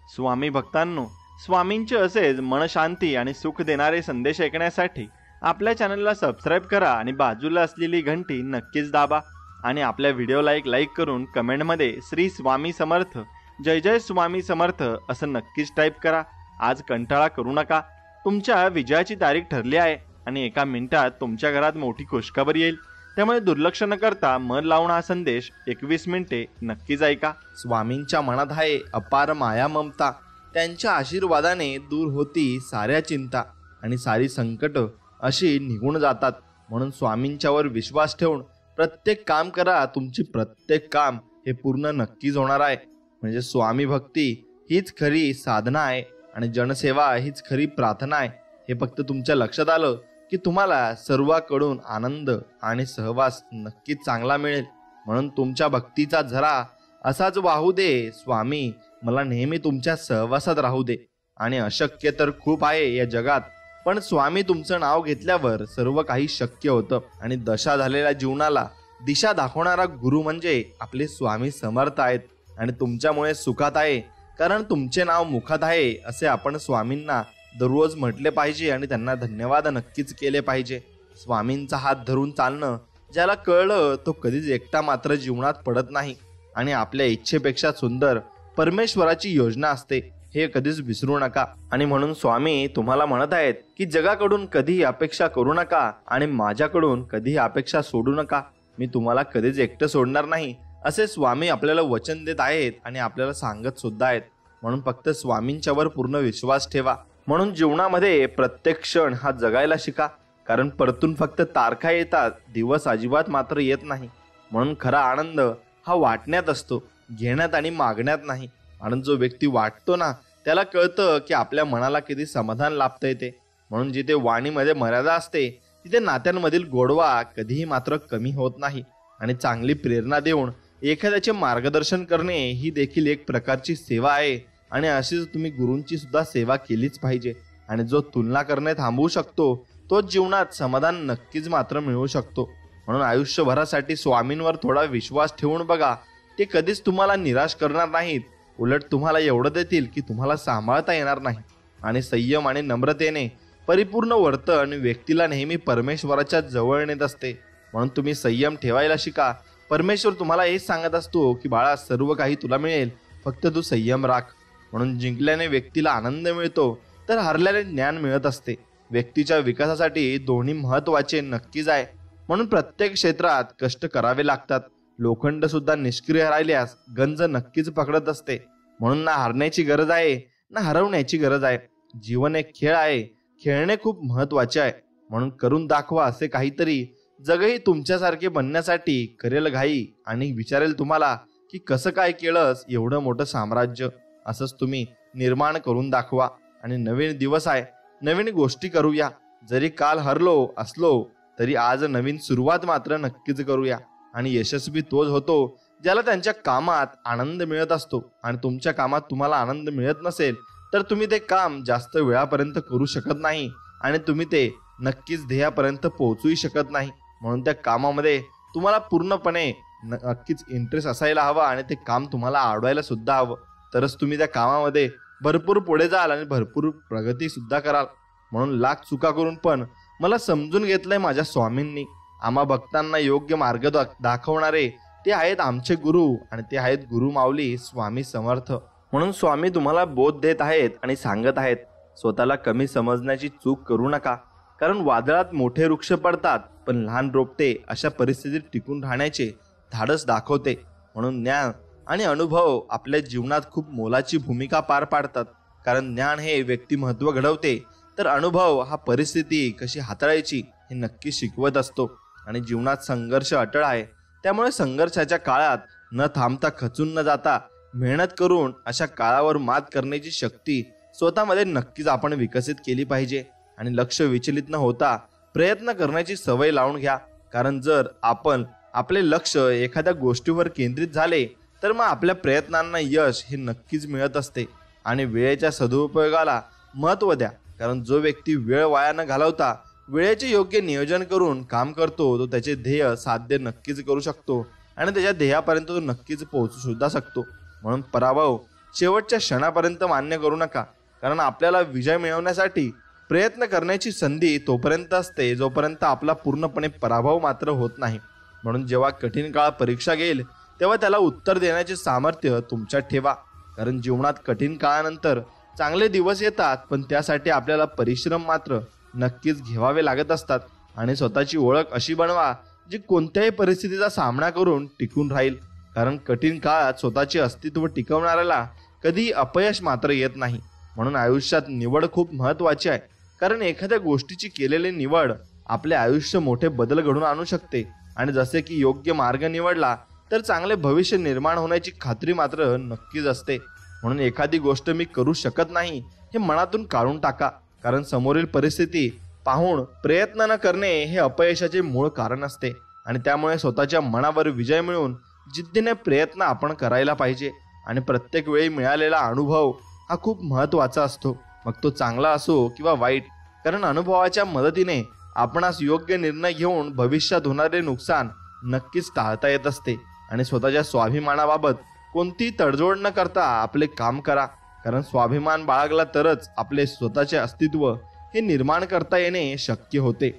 स्वामी भक्तांनो, स्वामींचे असेच मनशांती आणि सुख देणारे संदेश ऐकण्यासाठी आपल्या चॅनलला सबस्क्राईब करा आणि बाजूला असलेली घंटी नक्कीच दाबा आणि आपल्या व्हिडिओला एक लाईक करून कमेंटमध्ये श्री स्वामी समर्थ, जय जय स्वामी समर्थ असं नक्कीच टाईप करा। आज कंटाळा करू नका, तुमच्या विजयाची तारीख ठरली आहे आणि एका मिनिटात तुमच्या घरात मोठी खुशखबर येईल। त्यामुळे दुर्लक्ष न करता मन लावून हा संदेश 21 मिनिटे नक्कीच ऐका। स्वामींच्या मनात आहे अपार माया ममता, त्यांच्या आशीर्वादाने दूर होती साऱ्या चिंता आणि सारी संकट अशी निघून जातात। म्हणून स्वामींच्यावर विश्वास ठेवून प्रत्येक काम करा, तुमची प्रत्येक काम हे पूर्ण नक्कीच होणार आहे। म्हणजे स्वामी भक्ती हीच खरी साधना आहे आणि जनसेवा हीच खरी प्रार्थना आहे। हे फक्त तुमच्या लक्षात आलं की तुम्हाला सर्वांकडून आनंद आणि सहवास नक्कीच चांगला मिळेल। म्हणून तुमच्या भक्तीचा झरा असाच वाहू दे, स्वामी मला नेहमी तुमच्या सहवासात राहू दे। आणि अशक्य तर खूप आहे या जगात, पण स्वामी तुमचं नाव घेतल्यावर सर्व काही शक्य होतं। आणि दशा झालेल्या जीवनाला दिशा दाखवणारा गुरु म्हणजे आपले स्वामी समर्थ आहेत आणि तुमच्यामुळे सुखात आहे, कारण तुमचे नाव मुखात आहे असे आपण स्वामींना दररोज म्हटले पाहिजे आणि त्यांना धन्यवाद नक्कीच केले पाहिजे। स्वामींचा हात धरून चालणं ज्याला कळलं तो कधीच एकटा मात्र जीवनात पडत नाही आणि आपल्या इच्छेपेक्षा सुंदर परमेश्वराची योजना असते, हे कधीच विसरू नका। आणि म्हणून स्वामी तुम्हाला म्हणत आहेत की जगाकडून कधीही अपेक्षा करू नका आणि माझ्याकडून कधीही अपेक्षा सोडू नका, मी तुम्हाला कधीच एकटं सोडणार नाही असे स्वामी आपल्याला वचन देत आहेत आणि आपल्याला सांगत सुद्धा आहेत। म्हणून फक्त स्वामींच्यावर पूर्ण विश्वास ठेवा। म्हणून जीवनामध्ये प्रत्येक क्षण हा जगायला शिका, कारण परतून फक्त तारखा येतात, दिवस अजिबात मात्र येत नाही। म्हणून खरा आनंद हा वाटण्यात असतो, घेण्यात आणि मागण्यात नाही। आणि जो व्यक्ती वाटतो ना त्याला कळतं की आपल्या मनाला किती समाधान लाभतं येते। म्हणून जिथे वाणीमध्ये मर्यादा असते तिथे नात्यांमधील गोडवा कधीही मात्र कमी होत नाही। आणि चांगली प्रेरणा देऊन एखाद्याचे मार्गदर्शन करणे ही देखील एक प्रकारची सेवा आहे आणि अशीच तुम्ही गुरूंची सुद्धा सेवा केलीच पाहिजे। आणि जो तुलना करणे थांबवू शकतो तोच जीवनात समाधान नक्कीच मात्र मिळवू शकतो। म्हणून आयुष्यभरासाठी स्वामींवर थोडा विश्वास ठेवून बघा, ते कधीच तुम्हाला निराश करणार नाहीत, उलट तुम्हाला एवढं देतील की तुम्हाला सांभाळता येणार नाही। आणि संयम आणि नम्रतेने परिपूर्ण वर्तन व्यक्तीला नेहमी परमेश्वराच्या जवळ नेत असते। म्हणून तुम्ही संयम ठेवायला शिका। परमेश्वर तुम्हाला हेच सांगत असतो की बाळा, सर्व काही तुला मिळेल, फक्त तू संयम राख। म्हणून जिंकल्याने व्यक्तीला आनंद मिळतो तर हरल्याने ज्ञान मिळत असते। व्यक्तीच्या विकासासाठी दोन्ही महत्वाचे नक्कीच आहे। म्हणून प्रत्येक क्षेत्रात कष्ट करावे लागतात। लोखंड सुद्धा निष्क्रिय राहिल्यास गंज नक्कीच पकडत असते। म्हणून ना हारण्याची गरज आहे ना हरवण्याची गरज आहे। जीवन एक खेळ आहे, खेळणे खूप महत्वाचे आहे। म्हणून करून दाखवा असे काहीतरी, जगही तुमच्यासारखे बनण्यासाठी करेल घाई आणि विचारेल तुम्हाला की कसं काय केलंस एवढं मोठं साम्राज्य। असंच तुम्ही निर्माण करून दाखवा। आणि नवीन दिवस आहे, नवीन गोष्टी करूया। जरी काल हरलो असलो तरी आज नवीन सुरुवात मात्र नक्कीच करूया। आणि यशस्वी तोच होतो ज्याला त्यांच्या कामात आनंद मिळत असतो। आणि तुमच्या कामात तुम्हाला आनंद मिळत नसेल तर तुम्ही ते काम जास्त वेळापर्यंत करू शकत नाही आणि तुम्ही ते नक्कीच ध्येयापर्यंत पोहोचूही शकत नाही। म्हणून त्या कामामध्ये तुम्हाला पूर्णपणे नक्कीच इंटरेस्ट असायला हवा आणि ते काम तुम्हाला आवडायला सुद्धा हवं, तरच तुम्ही त्या कामामध्ये भरपूर पुढे जाल आणि भरपूर प्रगती सुद्धा कराल। म्हणून लाख चुका करून पण मला समजून घेतलंय माझ्या स्वामींनी। आम्हा भक्तांना योग्य मार्ग दाखवणारे ते आहेत आमचे गुरु आणि ते आहेत गुरु माऊली स्वामी समर्थ। म्हणून स्वामी तुम्हाला बोध देत आहेत आणि सांगत आहेत, स्वतःला कमी समजण्याची चूक करू नका, कारण वादळात मोठे वृक्ष पडतात पण लहान रोपटे अशा परिस्थितीत टिकून राहण्याचे धाडस दाखवते। म्हणून ज्ञान आणि अनुभव आपल्या जीवनात खूप मोलाची भूमिका पार पाडतात, कारण ज्ञान हे व्यक्तिमत्व घडवते तर अनुभव हा परिस्थिती कशी हाताळायची हे नक्की शिकवत असतो। आणि जीवनात संघर्ष अटळ आहे, त्यामुळे संघर्षाच्या काळात न थांबता खचून न जाता मेहनत करून अशा काळावर मात करण्याची शक्ती स्वतःमध्ये नक्कीच आपण विकसित केली पाहिजे। आणि लक्ष विचलित न होता प्रयत्न करण्याची सवय लावून घ्या, कारण जर आपण आपले लक्ष एखाद्या गोष्टीवर केंद्रित झाले तर मग आपल्या प्रयत्नांना यश हे नक्कीच मिळत असते। आणि वेळेच्या सदुपयोगाला महत्त्व द्या, कारण जो व्यक्ती वेळ वाया न घालवता वेळेचे योग्य नियोजन करून काम करतो तो त्याचे ध्येय साध्य नक्कीच करू शकतो आणि त्याच्या ध्येयापर्यंत तो नक्कीच पोहोचू सुद्धा शकतो। म्हणून पराभव शेवटच्या क्षणापर्यंत मान्य करू नका, कारण आपल्याला विजय मिळवण्यासाठी प्रयत्न करण्याची संधी तोपर्यंत असते जोपर्यंत आपला पूर्णपणे पराभव मात्र होत नाही. म्हणून जेव्हा कठीण काळ परीक्षा घेईल तेव्हा त्याला उत्तर देण्याचे सामर्थ्य तुमच्यात ठेवा, कारण जीवनात कठीण काळानंतर चांगले दिवस येतात, पण त्यासाठी आपल्याला परिश्रम मात्र नक्कीच घ्यावे लागत असतात. आणि स्वतःची ओळख अशी बनवा जी कोणत्याही परिस्थितीचा सामना करून टिकून राहील, कारण कठीण काळात स्वतःचे अस्तित्व टिकवणाऱ्याला कधी अपयश मात्र येत नाही. म्हणून आयुष्यात निवड खूप महत्त्वाची आहे, कारण एखाद्या गोष्टीची केलेली निवड आपले आयुष्य मोठे बदल घडून आणू शकते. आणि जसे की योग्य मार्ग निवडला तर चांगले भविष्य निर्माण होण्याची खात्री मात्र नक्कीच असते. म्हणून एखादी गोष्ट मी करू शकत नाही हे मनातून काढून टाका, कारण समोरील परिस्थिती पाहून प्रयत्न न करणे हे अपयशाचे मूळ कारण असते. आणि त्यामुळे स्वतःच्या मनावर विजय मिळवून जिद्दीने प्रयत्न आपण करायला पाहिजे. आणि प्रत्येक वेळी मिळालेला अनुभव हा खूप महत्त्वाचा असतो, मग तो चांगला असो किंवा वाईट, कारण अनुभवाच्या मदतीने आपणास योग्य निर्णय घेऊन भविष्यात होणारे नुकसान नक्कीच टाळता येत असते. आणि स्वतःच्या स्वाभिमानाबाबत कोणतीही तडजोड न करता आपले काम करा, कारण स्वाभिमान बाळगला तरच आपले स्वतःचे अस्तित्व हे निर्माण करता येणे शक्य होते.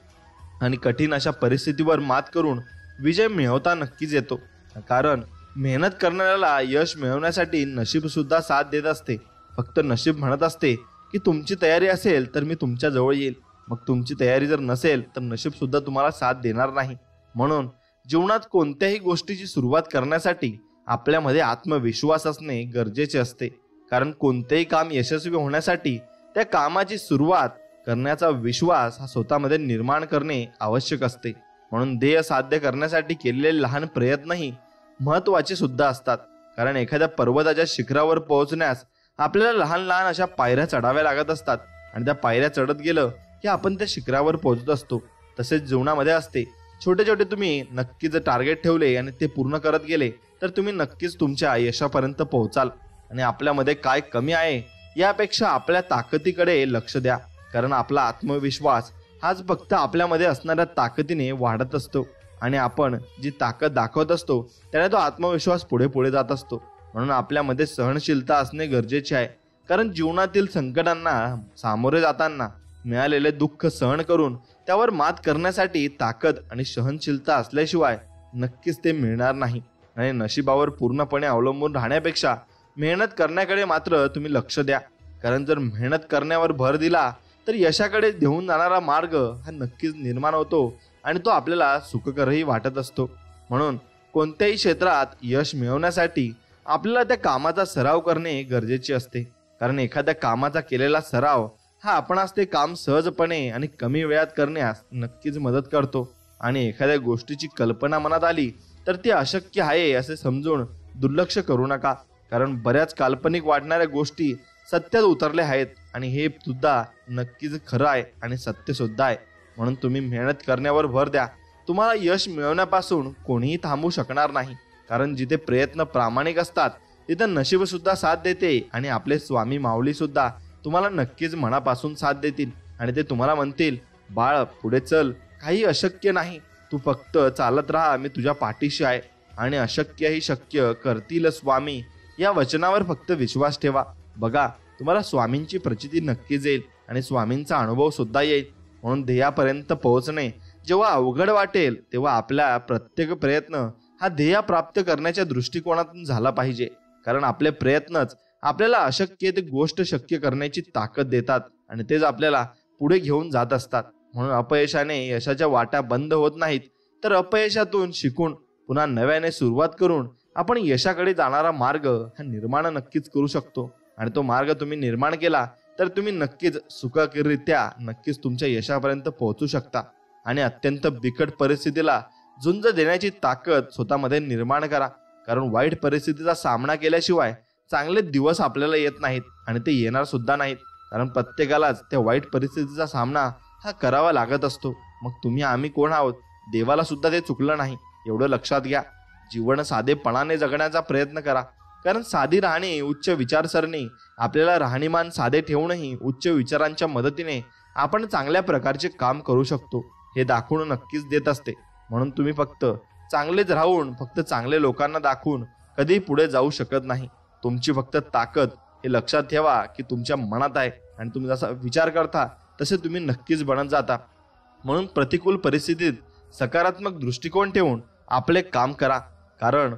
आणि कठीण अशा परिस्थितीवर मात करून विजय मिळवता नक्कीच येतो, कारण मेहनत करणाऱ्याला यश मिळवण्यासाठी नशीब सुद्धा साथ देत असते. फक्त नशीब म्हणत असते की तुमची तयारी असेल तर मी तुमच्या जवळ येईल, मग तुमची तयारी जर नसेल तर नशीब सुद्धा तुम्हाला साथ देणार नाही. म्हणून जीवनात कोणत्याही गोष्टीची सुरुवात करण्यासाठी आपल्यामध्ये आत्मविश्वास असणे गरजेचे असते, कारण कोणतेही काम यशस्वी होण्यासाठी त्या कामाची सुरुवात करण्याचा विश्वास हा स्वतःमध्ये निर्माण करणे आवश्यक असते. म्हणून ध्येय साध्य करण्यासाठी केलेले लहान प्रयत्नही महत्त्वाचे सुद्धा असतात, कारण एखाद्या पर्वताच्या शिखरावर पोहोचण्यास आपल्याला लहान लहान अशा पायऱ्या चढाव्या लागत असतात, आणि त्या पायऱ्या चढत गेलं की आपण त्या शिखरावर पोहोचत असतो. तसेच जीवनामध्ये असते, छोटे छोटे तुम्ही नक्कीच टार्गेट ठेवले आणि ते पूर्ण करत गेले तर तुम्ही नक्कीच तुमच्या यशापर्यंत पोहोचाल. आणि आपल्यामध्ये काय कमी आहे यापेक्षा आपल्या ताकदीकडे लक्ष द्या, कारण आपला आत्मविश्वास हाच फक्त आपल्यामध्ये असणाऱ्या ताकदीने वाढत असतो. आणि आपण जी ताकद दाखवत असतो त्याने तो आत्मविश्वास पुढे पुढे जात असतो. म्हणून आपल्यामध्ये सहनशीलता असणे गरजेचे आहे, कारण जीवनातील संकटांना सामोरे जाताना मिळालेले दुःख सहन करून त्यावर मात करण्यासाठी ताकद आणि सहनशीलता असल्याशिवाय नक्कीच ते मिळणार नाही. आणि नशिबावर पूर्णपणे अवलंबून राहण्यापेक्षा मेहनत करण्याकडे मात्र तुम्ही लक्ष द्या, कारण जर मेहनत करण्यावर भर दिला तर यशाकडे घेऊन जाणारा मार्ग हा नक्कीच निर्माण होतो आणि तो आपल्याला सुखकरही वाटत असतो. म्हणून कोणत्याही क्षेत्रात यश मिळवण्यासाठी आपल्याला त्या कामाचा सराव करणे गरजेचे असते, कारण एखाद्या कामाचा केलेला सराव हा आपणास ते काम सहजपणे आणि कमी वेळात करण्यास नक्कीच मदत करतो. आणि एखाद्या गोष्टीची कल्पना मनात आली तर ती अशक्य आहे असे समजून दुर्लक्ष करू नका, कारण बऱ्याच काल्पनिक वाटणाऱ्या गोष्टी सत्यात उतरल्या आहेत आणि हे सुद्धा नक्कीच खरं आहे आणि सत्य सुद्धा आहे. म्हणून तुम्ही मेहनत करण्यावर भर द्या. तुम्हाला यश मिळवण्यापासून कोणीही थांबू शकणार नाही, कारण जिथे प्रयत्न प्रामाणिक असतात तिथे नशीब सुद्धा साथ देते. आणि आपले स्वामी माऊली सुद्धा तुम्हाला नक्कीच मनापासून साथ देतील आणि ते तुम्हाला म्हणतील, बाळ पुढे चल, काही अशक्य नाही, तू फक्त चालत राहा, मी तुझ्या पाठीशी आहे आणि अशक्यही शक्य करतील स्वामी. या वचनावर फक्त विश्वास ठेवा. बघा, तुम्हाला स्वामींची प्रचिती नक्कीच येईल आणि स्वामींचा अनुभव सुद्धा येईल. म्हणून ध्येयापर्यंत पोहोचणे जेव्हा अवघड वाटेल तेव्हा आपला प्रत्येक प्रयत्न हा ध्येय प्राप्त करण्याच्या दृष्टिकोनातून झाला पाहिजे, कारण आपले प्रयत्नच आपल्याला अशक्य ते गोष्ट शक्य करण्याची ताकद देतात आणि तेच आपल्याला पुढे घेऊन जात असतात. म्हणून अपयशाने यशाच्या वाटा बंद होत नाहीत, तर अपयशातून शिकून पुन्हा नव्याने सुरुवात करून आपण यशाकडे जाणारा मार्ग हा निर्माण नक्कीच करू शकतो. आणि तो मार्ग तुम्ही निर्माण केला तर तुम्ही नक्कीच सुखकररित्या नक्कीच तुमच्या यशापर्यंत पोहोचू शकता. आणि अत्यंत बिकट परिस्थितीला झुंज देण्याची ताकद स्वतःमध्ये निर्माण करा, कारण वाईट परिस्थितीचा सामना केल्याशिवाय चांगले दिवस आपल्याला येत नाहीत आणि ते येणार सुद्धा नाहीत, कारण प्रत्येकालाच त्या वाईट परिस्थितीचा सामना हा करावा लागत असतो. मग तुम्ही आम्ही कोण आहोत? देवाला सुद्धा ते चुकलं नाही, एवढं लक्षात घ्या. जीवन साधेपणाने जगण्याचा प्रयत्न करा, कारण साधी राहणी, उच्च विचारसरणी आपल्याला राहणीमान साधे ठेवूनही उच्च विचारांच्या मदतीने आपण चांगल्या प्रकारचे काम करू शकतो हे दाखवून नक्कीच देत असते. म्हणून तुम्ही फक्त चांगलेच राहून फक्त चांगले लोकांना दाखवून कधी पुढे जाऊ शकत नाही. तुमची फक्त ताकद हे लक्षात ठेवा की तुमच्या मनात आहे आणि तुम्ही जसा विचार करता तसे तुम्ही नक्कीच बनत जाता. म्हणून प्रतिकूल परिस्थितीत सकारात्मक दृष्टिकोन ठेवून आपले काम करा, कारण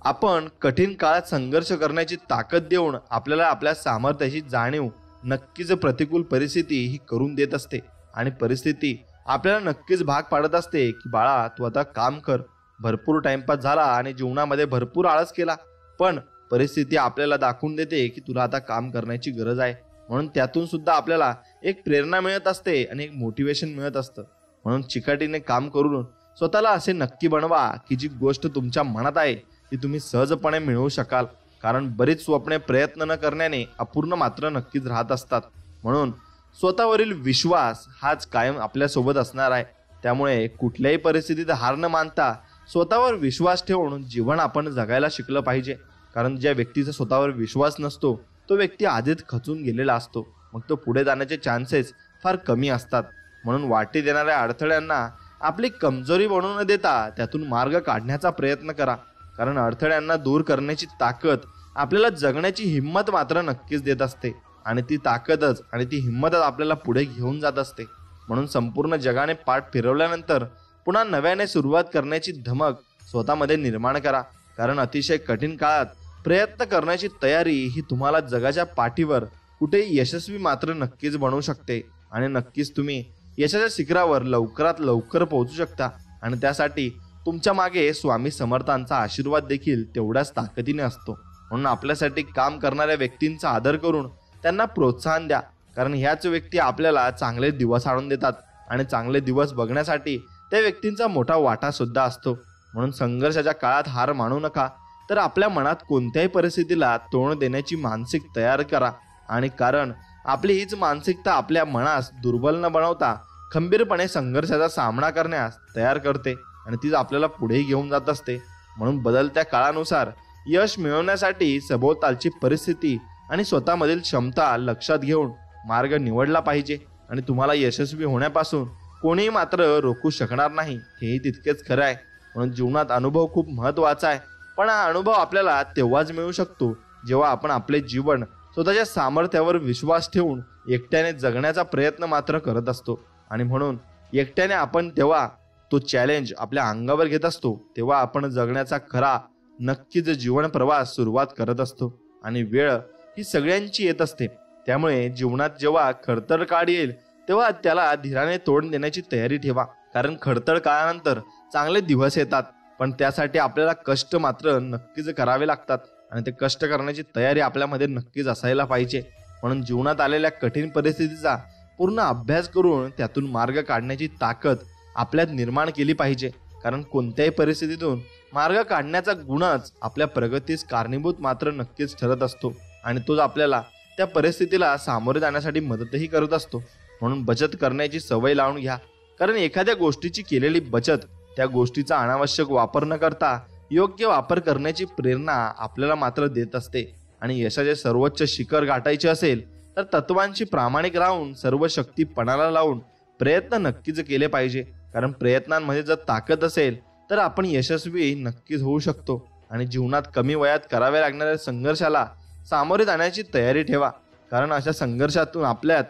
आपण कठीण काळात संघर्ष करण्याची ताकद देऊन आपल्याला आपल्या सामर्थ्याची जाणीव नक्कीच प्रतिकूल परिस्थिती ही करून देत असते. आणि परिस्थिती आपल्याला नक्कीच भाग पाडत असते की बाळा तू आता काम कर. भरपूर टाइमपास झाला आणि जीवनामध्ये भरपूर आळस केला, पण परिस्थिती आपल्याला दाखवून देते की तुला आता काम करण्याची गरज आहे. म्हणून त्यातून सुद्धा आपल्याला एक प्रेरणा मिळत असते आणि एक मोटिवेशन मिळत असतं. म्हणून चिकाटीने काम करून स्वतःला असे नक्की बनवा की जी गोष्ट तुमच्या मनात आहे ती तुम्ही सहजपणे मिळवू शकाल. कारण बरीच स्वप्ने प्रयत्न न करण्याने अपूर्ण मात्र नक्कीच राहत असतात. म्हणून स्वतःवरील विश्वास हाच कायम आपल्यासोबत असणार आहे. त्यामुळे कुठल्याही परिस्थितीत हार न मानता स्वतःवर विश्वास ठेवून जीवन आपण जगायला शिकलं पाहिजे. कारण ज्या व्यक्तीचा स्वतःवर विश्वास नसतो तो व्यक्ती आधीच खचून गेलेला असतो, मग तो पुढे जाण्याचे चान्सेस फार कमी असतात. म्हणून वाटेत येणाऱ्या अडथळ्यांना आपली कमजोरी बनवू न देता त्यातून मार्ग काढण्याचा प्रयत्न करा. कारण अडथळ्यांना दूर करण्याची ताकद आपल्याला जगण्याची हिंमत मात्र नक्कीच देत असते. आणि ती ताकदच आणि ती हिंमतच आपल्याला पुढे घेऊन जात असते. म्हणून संपूर्ण जगाने पाठ फिरवल्यानंतर पुन्हा नव्याने सुरुवात करण्याची धमक स्वतःमध्ये निर्माण करा. कारण अतिशय कठीण काळात प्रयत्न करण्याची तयारी ही तुम्हाला जगाच्या पाठीवर कुठेही यशस्वी मात्र नक्कीच बनवू शकते. आणि नक्कीच तुम्ही यशाच्या शिखरावर लवकरात लवकर पोहोचू शकता. आणि त्यासाठी तुमच्या मागे स्वामी समर्थांचा आशीर्वाद देखील तेवढ्याच ताकदीने असतो. म्हणून आपल्यासाठी काम करणाऱ्या व्यक्तींचा आदर करून त्यांना प्रोत्साहन द्या. कारण ह्याच व्यक्ती आपल्याला चांगले दिवस आणून देतात आणि चांगले दिवस बघण्यासाठी त्या व्यक्तींचा मोठा वाटा सुद्धा असतो. म्हणून संघर्षाच्या काळात हार मानू नका, तर आपल्या मनात कोणत्याही परिस्थितीला तोंड देण्याची मानसिक तयार करा. आणि कारण आपली हीच मानसिकता आपल्या मनास दुर्बल न बनवता खंबीरपणे संघर्षाचा सामना करण्यास तयार करते आणि तीच आपल्याला पुढे घेऊन जात असते. म्हणून बदलत्या काळानुसार यश मिळवण्यासाठी सभोवतालची परिस्थिती आणि स्वतःमधील क्षमता लक्षात घेऊन मार्ग निवडला पाहिजे. आणि तुम्हाला यशस्वी होण्यापासून कोणीही मात्र रोखू शकणार नाही, हेही तितकेच खरं आहे. म्हणून जीवनात अनुभव खूप महत्त्वाचा आहे, पण हा अनुभव आपल्याला तेव्हाच मिळू शकतो जेव्हा आपण आपले जीवन स्वतःच्या सामर्थ्यावर विश्वास ठेवून एकट्याने जगण्याचा प्रयत्न मात्र करत असतो. आणि म्हणून एकट्याने आपण तेव्हा तो चॅलेंज आपल्या अंगावर घेत असतो, तेव्हा आपण जगण्याचा खरा नक्कीच जीवन प्रवास सुरुवात करत असतो. आणि वेळ ही सगळ्यांची येत असते, त्यामुळे जीवनात जेव्हा खडतर काळ येईल तेव्हा त्याला धीराने तोंड देण्याची तयारी ठेवा. कारण खडतर काळानंतर चांगले दिवस येतात, पण त्यासाठी आपल्याला कष्ट मात्र नक्कीच करावे लागतात आणि ते कष्ट करण्याची तयारी आपल्यामध्ये नक्कीच असायला पाहिजे. म्हणून जीवनात आलेल्या कठीण परिस्थितीचा पूर्ण अभ्यास करून त्यातून मार्ग काढण्याची ताकद आपल्यात निर्माण केली पाहिजे. कारण कोणत्याही परिस्थितीतून मार्ग काढण्याचा गुणच आपल्या प्रगतीस कारणीभूत मात्र नक्कीच ठरत असतो आणि तोच आपल्याला त्या परिस्थितीला सामोरे जाण्यासाठी मदतही करत असतो. म्हणून बचत करण्याची सवय लावून घ्या. कारण एखाद्या गोष्टीची केलेली बचत त्या गोष्टीचा अनावश्यक वापर न करता योग्य वापर करण्याची प्रेरणा आपल्याला मात्र देत असते. आणि यशाचे सर्वोच्च शिखर गाठायचे असेल तर तत्वांशी प्रामाणिक राहून सर्व शक्ती पणाला लावून प्रयत्न नक्कीच केले पाहिजे. कारण प्रयत्नांमध्ये जर ताकद असेल तर आपण यशस्वी नक्कीच होऊ शकतो. आणि जीवनात कमी वयात कराव्या लागणाऱ्या संघर्षाला सामोरे जाण्याची तयारी ठेवा. कारण अशा संघर्षातून आपल्यात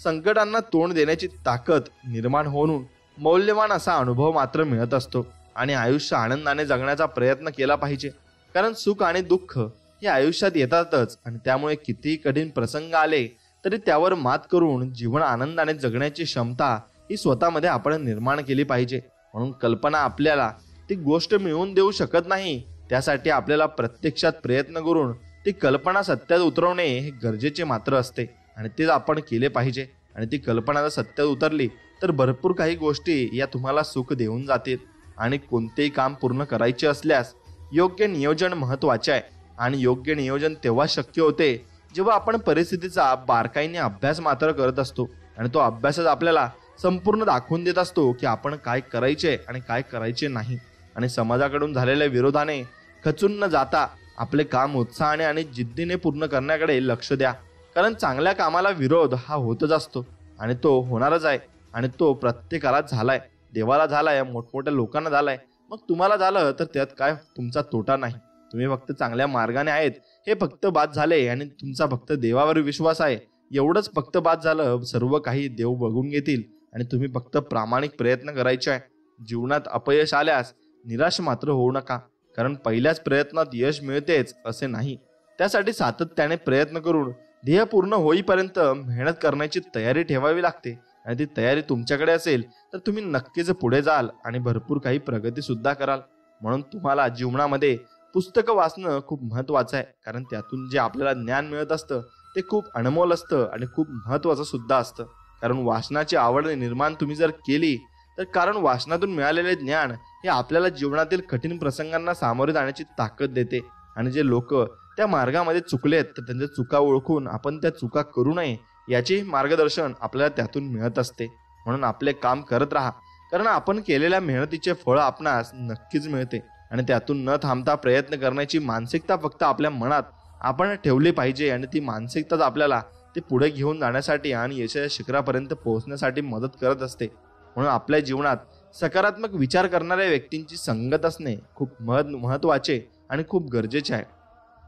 संकटांना तोंड देण्याची ताकद निर्माण होऊन मौल्यवान असा अनुभव मात्र मिळत असतो. आणि आयुष्य आनंदाने जगण्याचा प्रयत्न केला पाहिजे. कारण सुख आणि दुःख हे आयुष्यात येतातच आणि त्यामुळे कितीही कठीण प्रसंग आले तरी त्यावर मात करून जीवन आनंदाने जगण्याची क्षमता ही स्वतःमध्ये आपण निर्माण केली पाहिजे. म्हणून कल्पना आपल्याला ती गोष्ट मिळवून देऊ शकत नाही, त्यासाठी आपल्याला प्रत्यक्षात प्रयत्न करून ती कल्पना सत्यात उतरवणे हे गरजेचे मात्र असते आणि तेच आपण केले पाहिजे. आणि ती कल्पना जर सत्यात उतरली तर भरपूर काही गोष्टी या तुम्हाला सुख देऊन जातील. आणि कोणतेही काम पूर्ण करायचे असल्यास योग्य नियोजन महत्त्वाचे आहे. आणि योग्य नियोजन तेव्हा शक्य होते जेव्हा आपण परिस्थितीचा बारकाईने अभ्यास मात्र करत असतो. आणि तो अभ्यासच आपल्याला संपूर्ण दाखवून देत असतो की आपण काय करायचे आणि काय करायचे नाही. आणि समाजाकडून झालेल्या विरोधाने खचून न जाता आपले काम उत्साहाने आणि जिद्दीने पूर्ण करण्याकडे लक्ष द्या. कारण चांगल्या कामाला विरोध हा होतच असतो आणि तो होणारच आहे. आणि तो प्रत्येकाला झालाय, देवाला झालाय, मोठमोठ्या लोकांना झालाय. मग तुम्हाला झालं तर त्यात काय तुमचा तोटा नाही. तुम्ही फक्त चांगल्या मार्गाने आहेत हे फक्त बाद झाले आणि तुमचा फक्त देवावर विश्वास आहे एवढंच फक्त बाद झालं, सर्व काही देव बघून घेतील आणि तुम्ही फक्त प्रामाणिक प्रयत्न करायचे आहे. जीवनात अपयश आल्यास निराश मात्र होऊ नका, कारण पहिल्याच प्रयत्नात यश मिळतेच असे नाही. त्यासाठी सातत्याने प्रयत्न करून ध्येय पूर्ण होईपर्यंत मेहनत करण्याची तयारी ठेवावी लागते. आणि ती तयारी तुमच्याकडे असेल तर तुम्ही नक्कीच पुढे जाल आणि भरपूर काही प्रगती सुद्धा कराल. म्हणून तुम्हाला जीवनामध्ये पुस्तकं वाचणं खूप महत्वाचं आहे, कारण त्यातून जे आपल्याला ज्ञान मिळत असतं ते खूप अनमोल असतं आणि खूप महत्वाचं सुद्धा असतं. कारण वाचनाची आवड निर्माण तुम्ही जर केली तर कारण वाचनातून मिळालेले ज्ञान हे आपल्याला जीवनातील कठीण प्रसंगांना सामोरे जाण्याची ताकद देते. आणि जे लोक त्या मार्गामध्ये चुकलेत तर त्यांच्या चुका ओळखून आपण त्या चुका करू नये याचे मार्गदर्शन आपल्याला त्यातून मिळत असते. म्हणून आपले काम करत राहा, कारण आपण केलेल्या मेहनतीचे फळ आपणास नक्कीच मिळते. आणि त्यातून न थांबता प्रयत्न करण्याची मानसिकता फक्त आपल्या मनात आपण ठेवली पाहिजे आणि ती मानसिकताच आपल्याला ते पुढे घेऊन जाण्यासाठी आणि यशाच्या शिखरापर्यंत पोहोचण्यासाठी मदत करत असते. म्हणून आपल्या जीवनात सकारात्मक विचार करणाऱ्या व्यक्तींची संगत असणे खूप महत्वाचे आणि खूप गरजेचे आहे.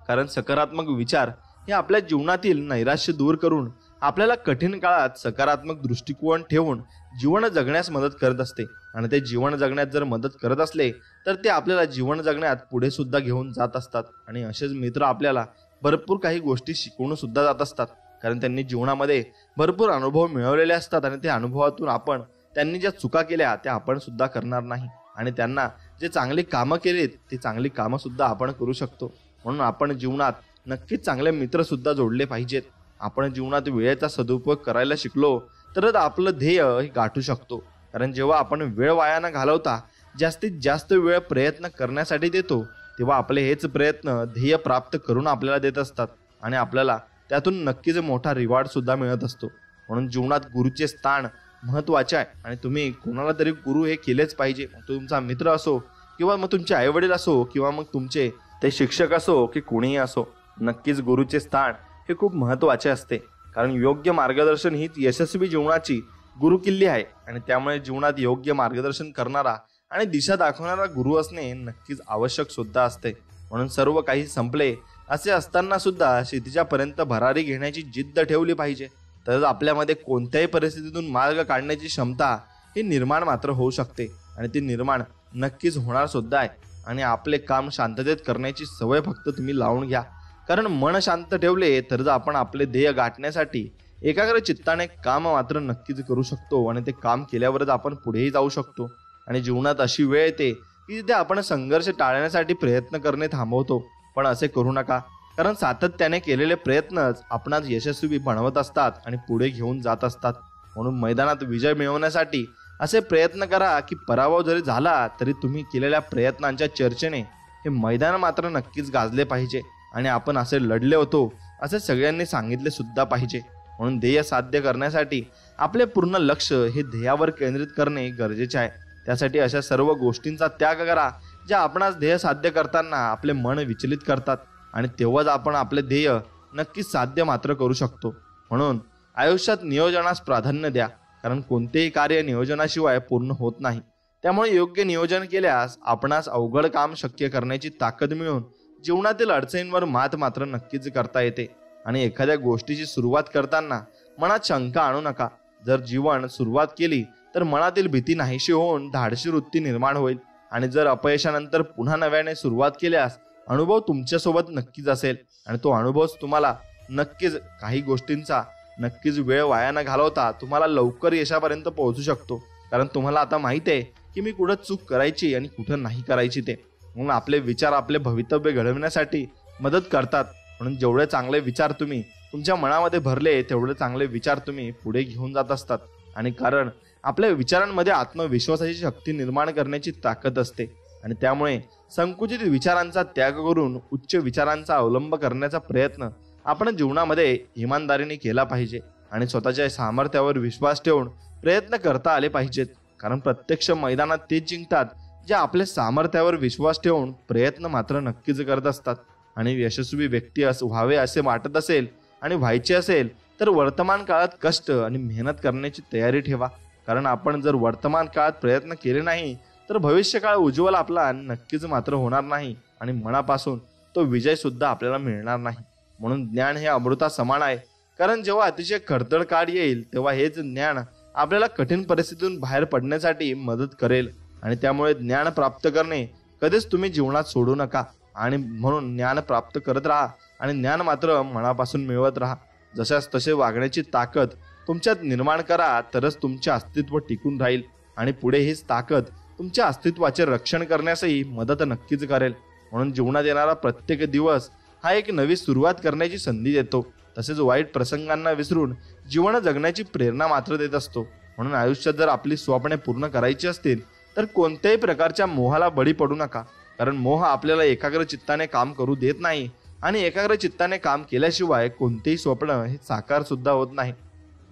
कारण सकारात्मक विचार हे आपल्या जीवनातील नैराश्य दूर करून आपल्याला कठीण काळात सकारात्मक दृष्टिकोन ठेवून जीवन जगण्यास मदत करत असते. आणि ते जीवन जगण्यात जर मदत करत असले तर ते आपल्याला जीवन जगण्यात पुढे सुद्धा घेऊन जात असतात. आणि असेच मित्र आपल्याला भरपूर काही गोष्टी शिकवून सुद्धा जात असतात, कारण त्यांनी जीवनामध्ये भरपूर अनुभव मिळवलेले असतात आणि त्या अनुभवातून त्यांनी ज्या चुका केल्या त्या आपण सुद्धा करणार नाही. आणि त्यांना जे चांगली कामं केलीत ती चांगली कामं सुद्धा आपण करू शकतो. म्हणून आपण जीवनात नक्कीच चांगले मित्र सुद्धा जोडले पाहिजेत. आपण जीवनात वेळेचा सदुपयोग करायला शिकलो तरच आपलं ध्येय हे गाठू शकतो. कारण जेव्हा आपण वेळ वाया न घालवता जास्तीत जास्त वेळ प्रयत्न करण्यासाठी देतो तेव्हा आपले हेच प्रयत्न ध्येय प्राप्त करून आपल्याला देत असतात आणि आपल्याला त्यातून नक्कीच मोठा रिवॉर्ड सुद्धा मिळत असतो. म्हणून जीवनात गुरुचे स्थान महत्वाचे आहे आणि तुम्ही कोणाला तरी गुरु हे केलेच पाहिजे. मग तुमचा मित्र असो किंवा मग तुमचे आई वडील असो किंवा मग तुमचे ते शिक्षक असो की कोणीही असो, नक्कीच गुरुचे स्थान हे खूप महत्वाचे असते. कारण योग्य मार्गदर्शन हीच यशस्वी जीवनाची गुरुकिल्ली आहे. आणि त्यामुळे जीवनात योग्य मार्गदर्शन करणारा आणि दिशा दाखवणारा गुरु असणे नक्कीच आवश्यक सुद्धा असते. म्हणून सर्व काही संपले असे असताना सुद्धा क्षितिजापर्यंत भरारी घेण्याची जिद्द ठेवली पाहिजे. तरच आपल्यामध्ये कोणत्याही परिस्थितीतून मार्ग काढण्याची क्षमता ही निर्माण मात्र होऊ शकते आणि ती निर्माण नक्कीच होणार सुद्धा आहे. आणि आपले काम शांततेत करण्याची सवय फक्त तुम्ही लावून घ्या, कारण मन शांत ठेवले तरच आपण आपले ध्येय गाठण्यासाठी एकाग्र चित्ताने काम मात्र नक्कीच करू शकतो. आणि ते काम केल्यावरच आपण पुढेही जाऊ शकतो. आणि जीवनात अशी वेळ येते की तिथे आपण संघर्ष टाळण्यासाठी प्रयत्न करणे थांबवतो, पण असे करू नका, कारण सातत्याने केलेले प्रयत्नच आपणास यशस्वी बनवत असतात आणि पुढे घेऊन जात असतात. म्हणून मैदानात विजय मिळवण्यासाठी असे प्रयत्न करा की पराभव जरी झाला तरी तुम्ही केलेल्या प्रयत्नांच्या चर्चेने हे मैदान मात्र नक्कीच गाजले पाहिजे आणि आपण असे लढले होतो असे सगळ्यांनी सांगितले सुद्धा पाहिजे. म्हणून ध्येय साध्य करण्यासाठी आपले पूर्ण लक्ष हे ध्येयावर केंद्रित करणे गरजेचे आहे. त्यासाठी अशा सर्व गोष्टींचा त्याग करा ज्या आपणास ध्येय साध्य करताना आपले मन विचलित करतात आणि तेव्हाच आपण आपले ध्येय नक्कीच साध्य मात्र करू शकतो. म्हणून आयुष्यात नियोजनास प्राधान्य द्या, कारण कोणतेही कार्य नियोजनाशिवाय पूर्ण होत नाही. त्यामुळे योग्य नियोजन केल्यास आपणास अवघड काम शक्य करण्याची ताकद मिळून जीवनातील अडचणींवर मात मात्र नक्कीच करता येते. आणि एखाद्या गोष्टीची सुरुवात करताना मनात शंका आणू नका. जर जीवन सुरुवात केली तर मनातील भीती नाहीशी होऊन धाडसी वृत्ती निर्माण होईल. आणि जर अपयशानंतर पुन्हा नव्याने सुरुवात केल्यास अनुभव तुमच्यासोबत नक्कीच असेल आणि तो अनुभव तुम्हाला नक्कीच काही गोष्टींचा नक्कीच वेळ वाया न घालवता तुम्हाला लवकर यशापर्यंत पोहोचू शकतो. कारण तुम्हाला आता माहिती आहे की मी कुठं चूक करायची आणि कुठं नाही करायची ते. म्हणून आपले विचार आपले भवितव्य घडवण्यासाठी मदत करतात. म्हणून जेवढे चांगले विचार तुम्ही तुमच्या मनामध्ये भरले तेवढे चांगले विचार तुम्ही पुढे घेऊन जात असतात. आणि कारण आपल्या विचारांमध्ये आत्मविश्वासाची शक्ती निर्माण करण्याची ताकद असते. आणि त्यामुळे संकुचित विचारांचा त्याग करून उच्च विचारांचा अवलंब करण्याचा प्रयत्न आपण जीवनामध्ये इमानदारीने केला पाहिजे. आणि स्वतःच्या सामर्थ्यावर विश्वास ठेवून प्रयत्न करता आले पाहिजेत. कारण प्रत्यक्ष मैदानात तेच जिंकतात जे आपल्या सामर्थ्यावर विश्वास ठेवून प्रयत्न मात्र नक्कीच करत असतात. आणि यशस्वी व्यक्ती व्हावे असे वाटत असेल आणि व्हायचे असेल तर वर्तमान काळात कष्ट आणि मेहनत करण्याची तयारी ठेवा. कारण आपण जर वर्तमान काळात प्रयत्न केले नाही तर भविष्यकाळ उज्ज्वल आपला नक्कीच मात्र होणार नाही. आणि मनापासून तो विजय सुद्धा आपल्याला मिळणार नाही. म्हणून ज्ञान हे अमृता समान आहे. कारण जेव्हा अतिशय खडतर काळ येईल तेव्हा हेच ज्ञान आपल्याला कठीण परिस्थितीतून बाहेर पडण्यासाठी मदत करेल. आणि त्यामुळे ज्ञान प्राप्त करणे कधीच तुम्ही जीवनात सोडू नका. आणि म्हणून ज्ञान प्राप्त करत राहा आणि ज्ञान मात्र मनापासून मिळवत राहा. जशास तसे वागण्याची ताकद तुमच्यात निर्माण करा, तरच तुमचे अस्तित्व टिकून राहील. आणि पुढे हीच ताकद तुमच्या अस्तित्वाचे रक्षण करण्यासही मदत नक्कीच करेल. म्हणून जीवनात येणारा प्रत्येक दिवस हा एक नवी सुरुवात करण्याची संधी देतो. तसेच वाईट प्रसंगांना विसरून जीवन जगण्याची प्रेरणा मात्र देत असतो. म्हणून आयुष्यात जर आपली स्वप्ने पूर्ण करायची असतील तर कोणत्याही प्रकारच्या मोहाला बळी पडू नका. कारण मोह आपल्याला एकाग्र चित्ताने काम करू देत नाही आणि एकाग्र चित्ताने काम केल्याशिवाय कोणतेही स्वप्न हे साकार सुद्धा होत नाही.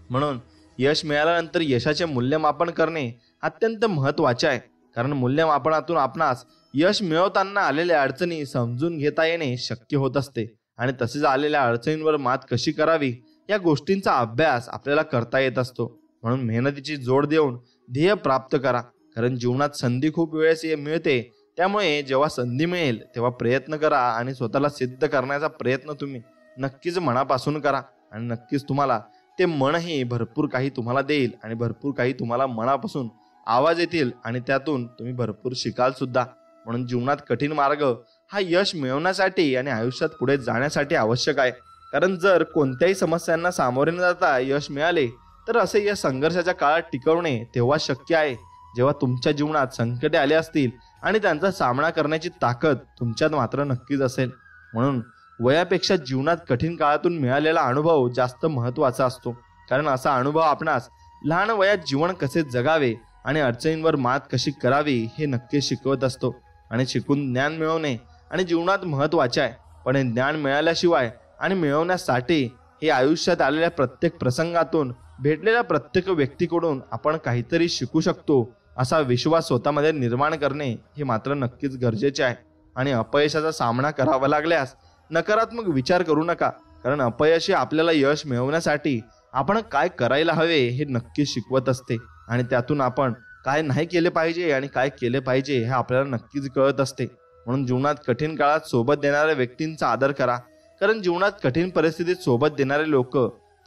म्हणून यश मिळाल्यानंतर यशाचे मूल्यमापन करणे अत्यंत महत्त्वाचे आहे. कारण मूल्यमापनातून आपणास यश मिळवताना आलेल्या अडचणी समजून घेता येणे शक्य होत असते. आणि तसेच आलेल्या अडचणींवर मात कशी करावी या गोष्टींचा अभ्यास आपल्याला करता येत असतो. म्हणून मेहनतीची जोड देऊन ध्येय प्राप्त करा. कारण जीवनात संधी खूप वेळेस मिळते. त्यामुळे जेव्हा संधी मिळेल तेव्हा प्रयत्न करा आणि स्वतःला सिद्ध करण्याचा प्रयत्न तुम्ही नक्कीच मनापासून करा. आणि नक्कीच तुम्हाला ते मनही भरपूर काही तुम्हाला देईल आणि भरपूर काही तुम्हाला मनापासून आवाज येतील आणि त्यातून तुम्ही भरपूर शिकाल सुद्धा. म्हणून जीवनात कठीण मार्ग हा यश मिळवण्यासाठी आणि आयुष्यात पुढे जाण्यासाठी आवश्यक आहे. कारण जर कोणत्याही समस्यांना सामोरे न जाता यश मिळाले तर असे या संघर्षाच्या काळात टिकवणे तेव्हा शक्य आहे जेव्हा तुमच्या जीवनात संकटे आले असतील आणि त्यांचा सामना करण्याची ताकद तुमच्यात मात्र नक्कीच असेल. म्हणून वयापेक्षा जीवनात कठीण काळातून मिळालेला अनुभव जास्त महत्त्वाचा असतो. कारण असा अनुभव आपणास लहान वयात जीवन कसे जगावे आणि अडचणींवर मात कशी करावी हे नक्कीच शिकवत असतो. आणि शिकून ज्ञान मिळवणे आणि जीवनात महत्त्वाचे आहे. पण हे ज्ञान मिळाल्याशिवाय आणि मिळवण्यासाठी हे आयुष्यात आलेल्या प्रत्येक प्रसंगातून भेटलेल्या प्रत्येक व्यक्तीकडून आपण काहीतरी शिकू शकतो असा विश्वास स्वतःमध्ये निर्माण करणे हे मात्र नक्कीच गरजेचे आहे. आणि अपयशाचा सामना करावा लागल्यास नकारात्मक विचार करू नका. कारण अपयशी आपल्याला यश मिळवण्यासाठी आपण काय करायला हवे हे नक्कीच शिकवत असते. आणि त्यातून आपण काय नाही केले पाहिजे आणि काय केले पाहिजे हे आपल्याला नक्कीच कळत असते. म्हणून जीवनात कठीण काळात सोबत देणाऱ्या व्यक्तींचा आदर करा. कारण जीवनात कठीण परिस्थितीत सोबत देणारे लोक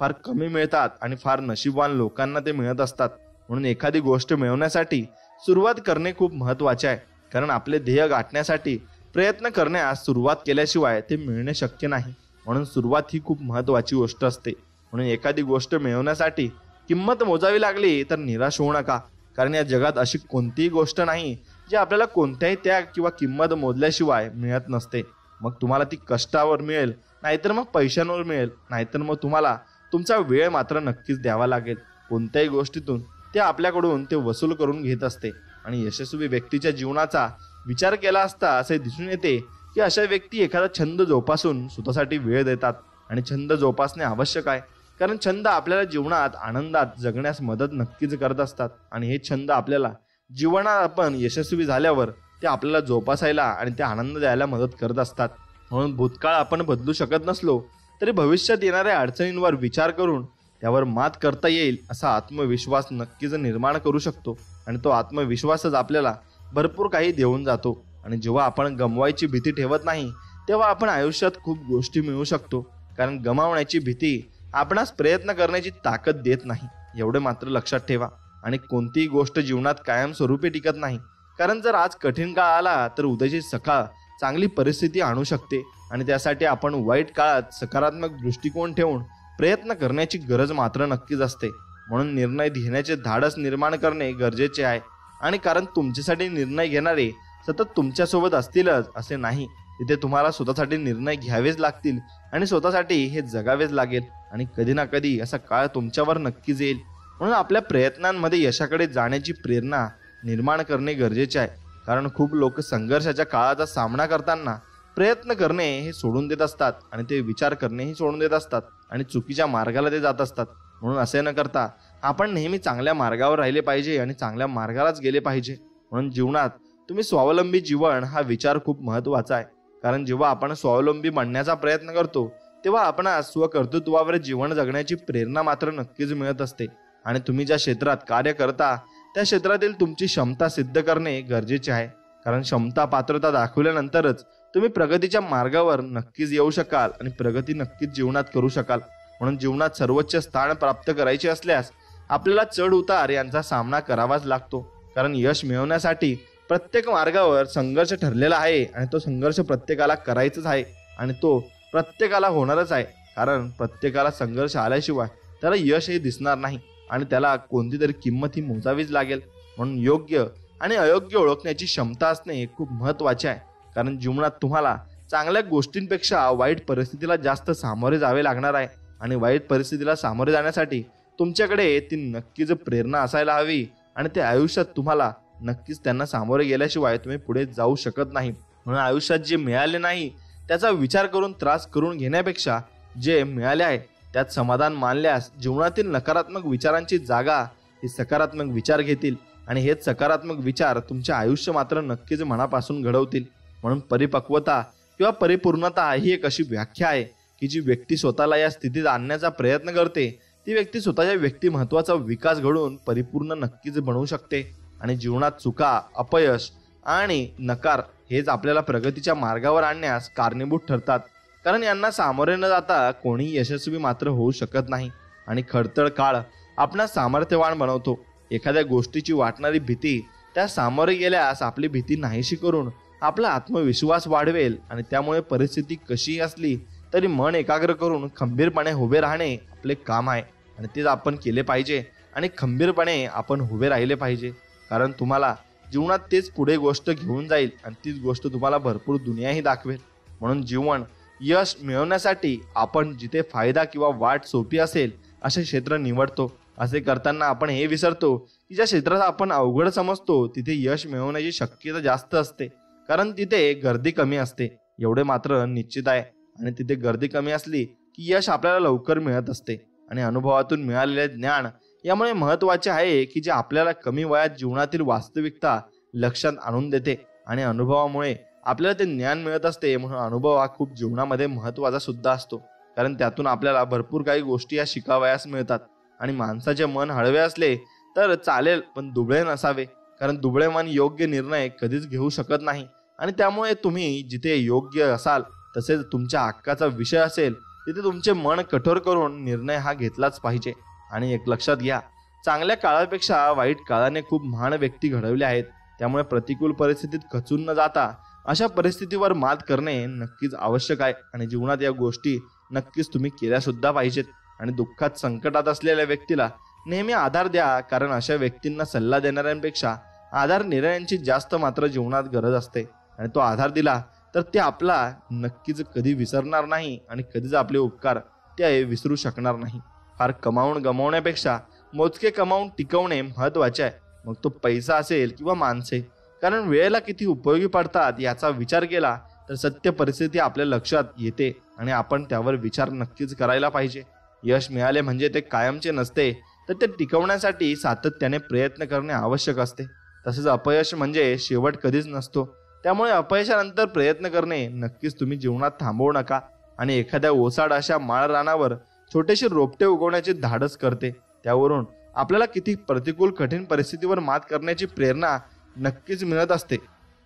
फार कमी मिळतात आणि फार नशीबवान लोकांना ते मिळत असतात. म्हणून एखादी गोष्ट मिळवण्यासाठी सुरुवात करणे खूप महत्त्वाचे आहे. कारण आपले ध्येय गाठण्यासाठी प्रयत्न करण्यास सुरुवात केल्याशिवाय ते मिळणे शक्य नाही. म्हणून सुरुवात ही खूप महत्त्वाची गोष्ट असते. म्हणून एखादी गोष्ट मिळवण्यासाठी किंमत मोजावी लागली तर निराश होऊ नका. कारण या जगात अशी कोणतीही गोष्ट नाही जी आपल्याला कोणत्याही त्याग किंवा किंमत मोजल्याशिवाय मिळत नसते. मग तुम्हाला ती कष्टावर मिळेल, नाहीतर मग पैशांवर मिळेल, नाहीतर मग तुम्हाला तुमचा वेळ मात्र नक्कीच द्यावा लागेल. कोणत्याही गोष्टीतून ते आपल्याकडून ते वसूल करून घेत असते. आणि यशस्वी व्यक्तीच्या जीवनाचा विचार केला असता असे दिसून येते की अशा व्यक्ती एखादा छंद जोपासून स्वतःसाठी वेळ देतात. आणि छंद जोपासणे आवश्यक आहे. कारण छंद आपल्याला जीवनात आनंदात जगण्यास मदत नक्कीच करत असतात. आणि हे छंद आपल्याला जीवनात आपण यशस्वी झाल्यावर ते आपल्याला जोपासायला आणि ते आनंद द्यायला मदत करत असतात. म्हणून भूतकाळ आपण बदलू शकत नसलो तरी भविष्यात येणाऱ्या अडचणींवर विचार करून त्यावर मात करता येईल असा आत्मविश्वास नक्कीच निर्माण करू शकतो. आणि तो आत्मविश्वासच आपल्याला भरपूर काही देऊन जातो. आणि जेव्हा आपण गमवायची भीती ठेवत नाही तेव्हा आपण आयुष्यात खूप गोष्टी मिळवू शकतो. कारण गमावण्याची भीती आपणास प्रयत्न करण्याची ताकद देत नाही, एवढे मात्र लक्षात ठेवा. आणि कोणतीही गोष्ट जीवनात कायमस्वरूपी टिकत नाही. कारण जर आज कठीण काळ आला तर उद्याची सकाळ चांगली परिस्थिती आणू शकते. आणि त्यासाठी आपण वाईट काळात सकारात्मक दृष्टिकोन ठेवून प्रयत्न करण्याची गरज मात्र नक्कीच असते. म्हणून निर्णय घेण्याचे धाडस निर्माण करणे गरजेचे आहे. आणि कारण तुमच्यासाठी निर्णय घेणारे सतत तुमच्यासोबत असतीलच असे नाही. तिथे तुम्हाला स्वतःसाठी निर्णय घ्यावेच लागतील आणि स्वतःसाठी हे जगावेच लागेल. आणि कधी ना कधी असा काळ तुमच्यावर नक्कीच येईल. म्हणून आपल्या प्रयत्नांमध्ये यशाकडे जाण्याची प्रेरणा निर्माण करणे गरजेचे आहे. कारण खूप लोक संघर्षाच्या काळाचा सामना करताना प्रयत्न करणे हे सोडून देत असतात आणि ते विचार करणेही सोडून देत असतात आणि चुकीच्या मार्गाला ते जात असतात. म्हणून असे न करता आपण नेहमी चांगल्या मार्गावर राहिले पाहिजे आणि चांगल्या मार्गालाच गेले पाहिजे. म्हणून जीवनात तुम्ही स्वावलंबी जीवन हा विचार खूप महत्त्वाचा आहे. कारण जेव्हा आपण स्वावलंबी बनण्याचा प्रयत्न करतो तेव्हा आपण स्वकर्तृत्वावर जीवन जगण्याची प्रेरणा मात्र नक्कीच मिळत असते. आणि तुम्ही ज्या क्षेत्रात कार्य करता त्या क्षेत्रातील तुमची क्षमता सिद्ध करणे गरजेचे आहे. कारण क्षमता पात्रता दाखवल्यानंतरच तुम्ही प्रगतीच्या मार्गावर नक्कीच येऊ शकाल आणि प्रगती नक्कीच जीवनात करू शकाल. म्हणून जीवनात सर्वोच्च स्थान प्राप्त करायचे असल्यास आपल्याला चढ उतार यांचा सामना करावाच लागतो. कारण यश मिळवण्यासाठी प्रत्येक मार्गावर संघर्ष ठरलेला आहे आणि तो संघर्ष प्रत्येकाला करायचाच आहे आणि तो प्रत्येकाला होणारच आहे. कारण प्रत्येकाला संघर्ष आल्याशिवाय त्याला यशही दिसणार नाही आणि त्याला कोणती तरी किंमत ही मोजावीच लागेल. म्हणून योग्य आणि अयोग्य ओळखण्याची क्षमता असणे खूप महत्त्वाचे आहे. कारण जीवनात तुम्हाला चांगल्या गोष्टींपेक्षा वाईट परिस्थितीला जास्त सामोरे जावे लागणार आहे आणि वाईट परिस्थितीला सामोरे जाण्यासाठी तुमच्याकडे ती नक्कीच प्रेरणा असायला हवी आणि ते आयुष्यात तुम्हाला नक्कीच त्यांना सामोरे गेल्याशिवाय तुम्ही पुढे जाऊ शकत नाही. म्हणून आयुष्यात जे मिळाले नाही त्याचा विचार करून त्रास करून घेण्यापेक्षा जे मिळाले आहे त्यात समाधान मानल्यास जीवनातील नकारात्मक विचारांची जागा हे सकारात्मक विचार घेतील आणि हेच सकारात्मक विचार तुमचे आयुष्य मात्र नक्कीच मनापासून घडवतील. म्हणून परिपक्वता किंवा परिपूर्णता ही एक अशी व्याख्या आहे की जी व्यक्ती स्वतःला या स्थितीत आणण्याचा प्रयत्न करते ती व्यक्ती स्वतःच्या व्यक्तिमत्वाचा विकास घडवून परिपूर्ण नक्कीच बनवू शकते. आणि जीवनात चुका, अपयश आणि नकार हेच आपल्याला प्रगतीच्या मार्गावर आणण्यास कारणीभूत ठरतात. कारण यांना सामोरे न जाता कोणीही यशस्वी मात्र होऊ शकत नाही. आणि खडतर काळ आपणास सामर्थ्यवान बनवतो. एखाद्या गोष्टीची वाटणारी भीती त्या सामोरे गेल्यास आपली भीती नाहीशी करून आपला आत्मविश्वास वाढवेल आणि त्यामुळे परिस्थिती कशीही असली तरी मन एकाग्र करून खंबीरपणे उभे राहणे आपले काम आहे आणि तेच आपण केले पाहिजे आणि खंबीरपणे आपण उभे राहिले पाहिजे. कारण तुम्हाला जीवनात तेच पुढे गोष्ट घेऊन जाईल आणि तीच गोष्ट तुम्हाला भरपूर दुनियाही दाखवेल. म्हणून जीवन यश मिळवण्यासाठी आपण जिथे फायदा किंवा वाट सोपी असेल असे क्षेत्र निवडतो. असे करताना आपण हे विसरतो की ज्या क्षेत्रात आपण अवघड समजतो तिथे यश मिळवण्याची शक्यता जास्त असते. कारण तिथे गर्दी कमी असते एवढे मात्र निश्चित आहे. आणि तिथे गर्दी कमी असली की यश आपल्याला लवकर मिळत असते. आणि अनुभवातून मिळालेले ज्ञान यामुळे महत्त्वाचे आहे की जे आपल्याला कमी वयात जीवनातील वास्तविकता लक्षात आणून देते. आणि अनुभवामुळे आपल्याला ते ज्ञान मिळत असते. म्हणून अनुभव हा खूप जीवनामध्ये महत्त्वाचा सुद्धा असतो. कारण त्यातून आपल्याला भरपूर काही गोष्टी या शिकावयास मिळतात. आणि माणसाचे मन हळवे असले तर चालेल पण दुबळे नसावे. कारण दुबळे मन योग्य निर्णय कधीच घेऊ शकत नाही. आणि त्यामुळे तुम्ही जिथे योग्य असाल तसेच तुमच्या हक्काचा विषय असेल तिथे तुमचे मन कठोर करून निर्णय हा घेतलाच पाहिजे. आणि एक लक्षात घ्या, चांगल्या काळापेक्षा वाईट काळाने खूप महान व्यक्ती घडवल्या आहेत. त्यामुळे प्रतिकूल परिस्थितीत खचून न जाता अशा परिस्थितीवर मात करणे नक्कीच आवश्यक आहे. आणि जीवनात या गोष्टी नक्कीच तुम्ही केल्या सुद्धा पाहिजेत. आणि दुःखात संकटात असलेल्या व्यक्तीला नेहमी आधार द्या. कारण अशा व्यक्तींना सल्ला देणाऱ्यांपेक्षा आधार देणाऱ्यांची जास्त मात्र जीवनात गरज असते. आणि तो आधार दिला तर ते आपला नक्कीच कधी विसरणार नाही आणि कधीच आपले उपकार ते विसरू शकणार नाही. फार कमावून गमावण्यापेक्षा मोजके कमावून टिकवणे महत्त्वाचे आहे. मग तो पैसा असेल किंवा माणसे. कारण वेळेला किती उपयोगी पडतात याचा विचार केला तर सत्य परिस्थिती आपल्या लक्षात येते आणि आपण त्यावर विचार नक्कीच करायला पाहिजे. यश मिळाले म्हणजे ते कायमचे नसते तर ते टिकवण्यासाठी सातत्याने प्रयत्न करणे आवश्यक असते. तसेच अपयश म्हणजे शेवट कधीच नसतो. त्यामुळे अपयशानंतर प्रयत्न करणे नक्कीच तुम्ही जीवनात थांबवू नका. आणि एखाद्या ओसाड अशा माळ रानावर छोटेसे रोपटे उगवण्याचे धाडस करते. त्यावरून आपल्याला किती प्रतिकूल कठीण परिस्थितीवर मात करण्याची प्रेरणा नक्कीच मिळत असते.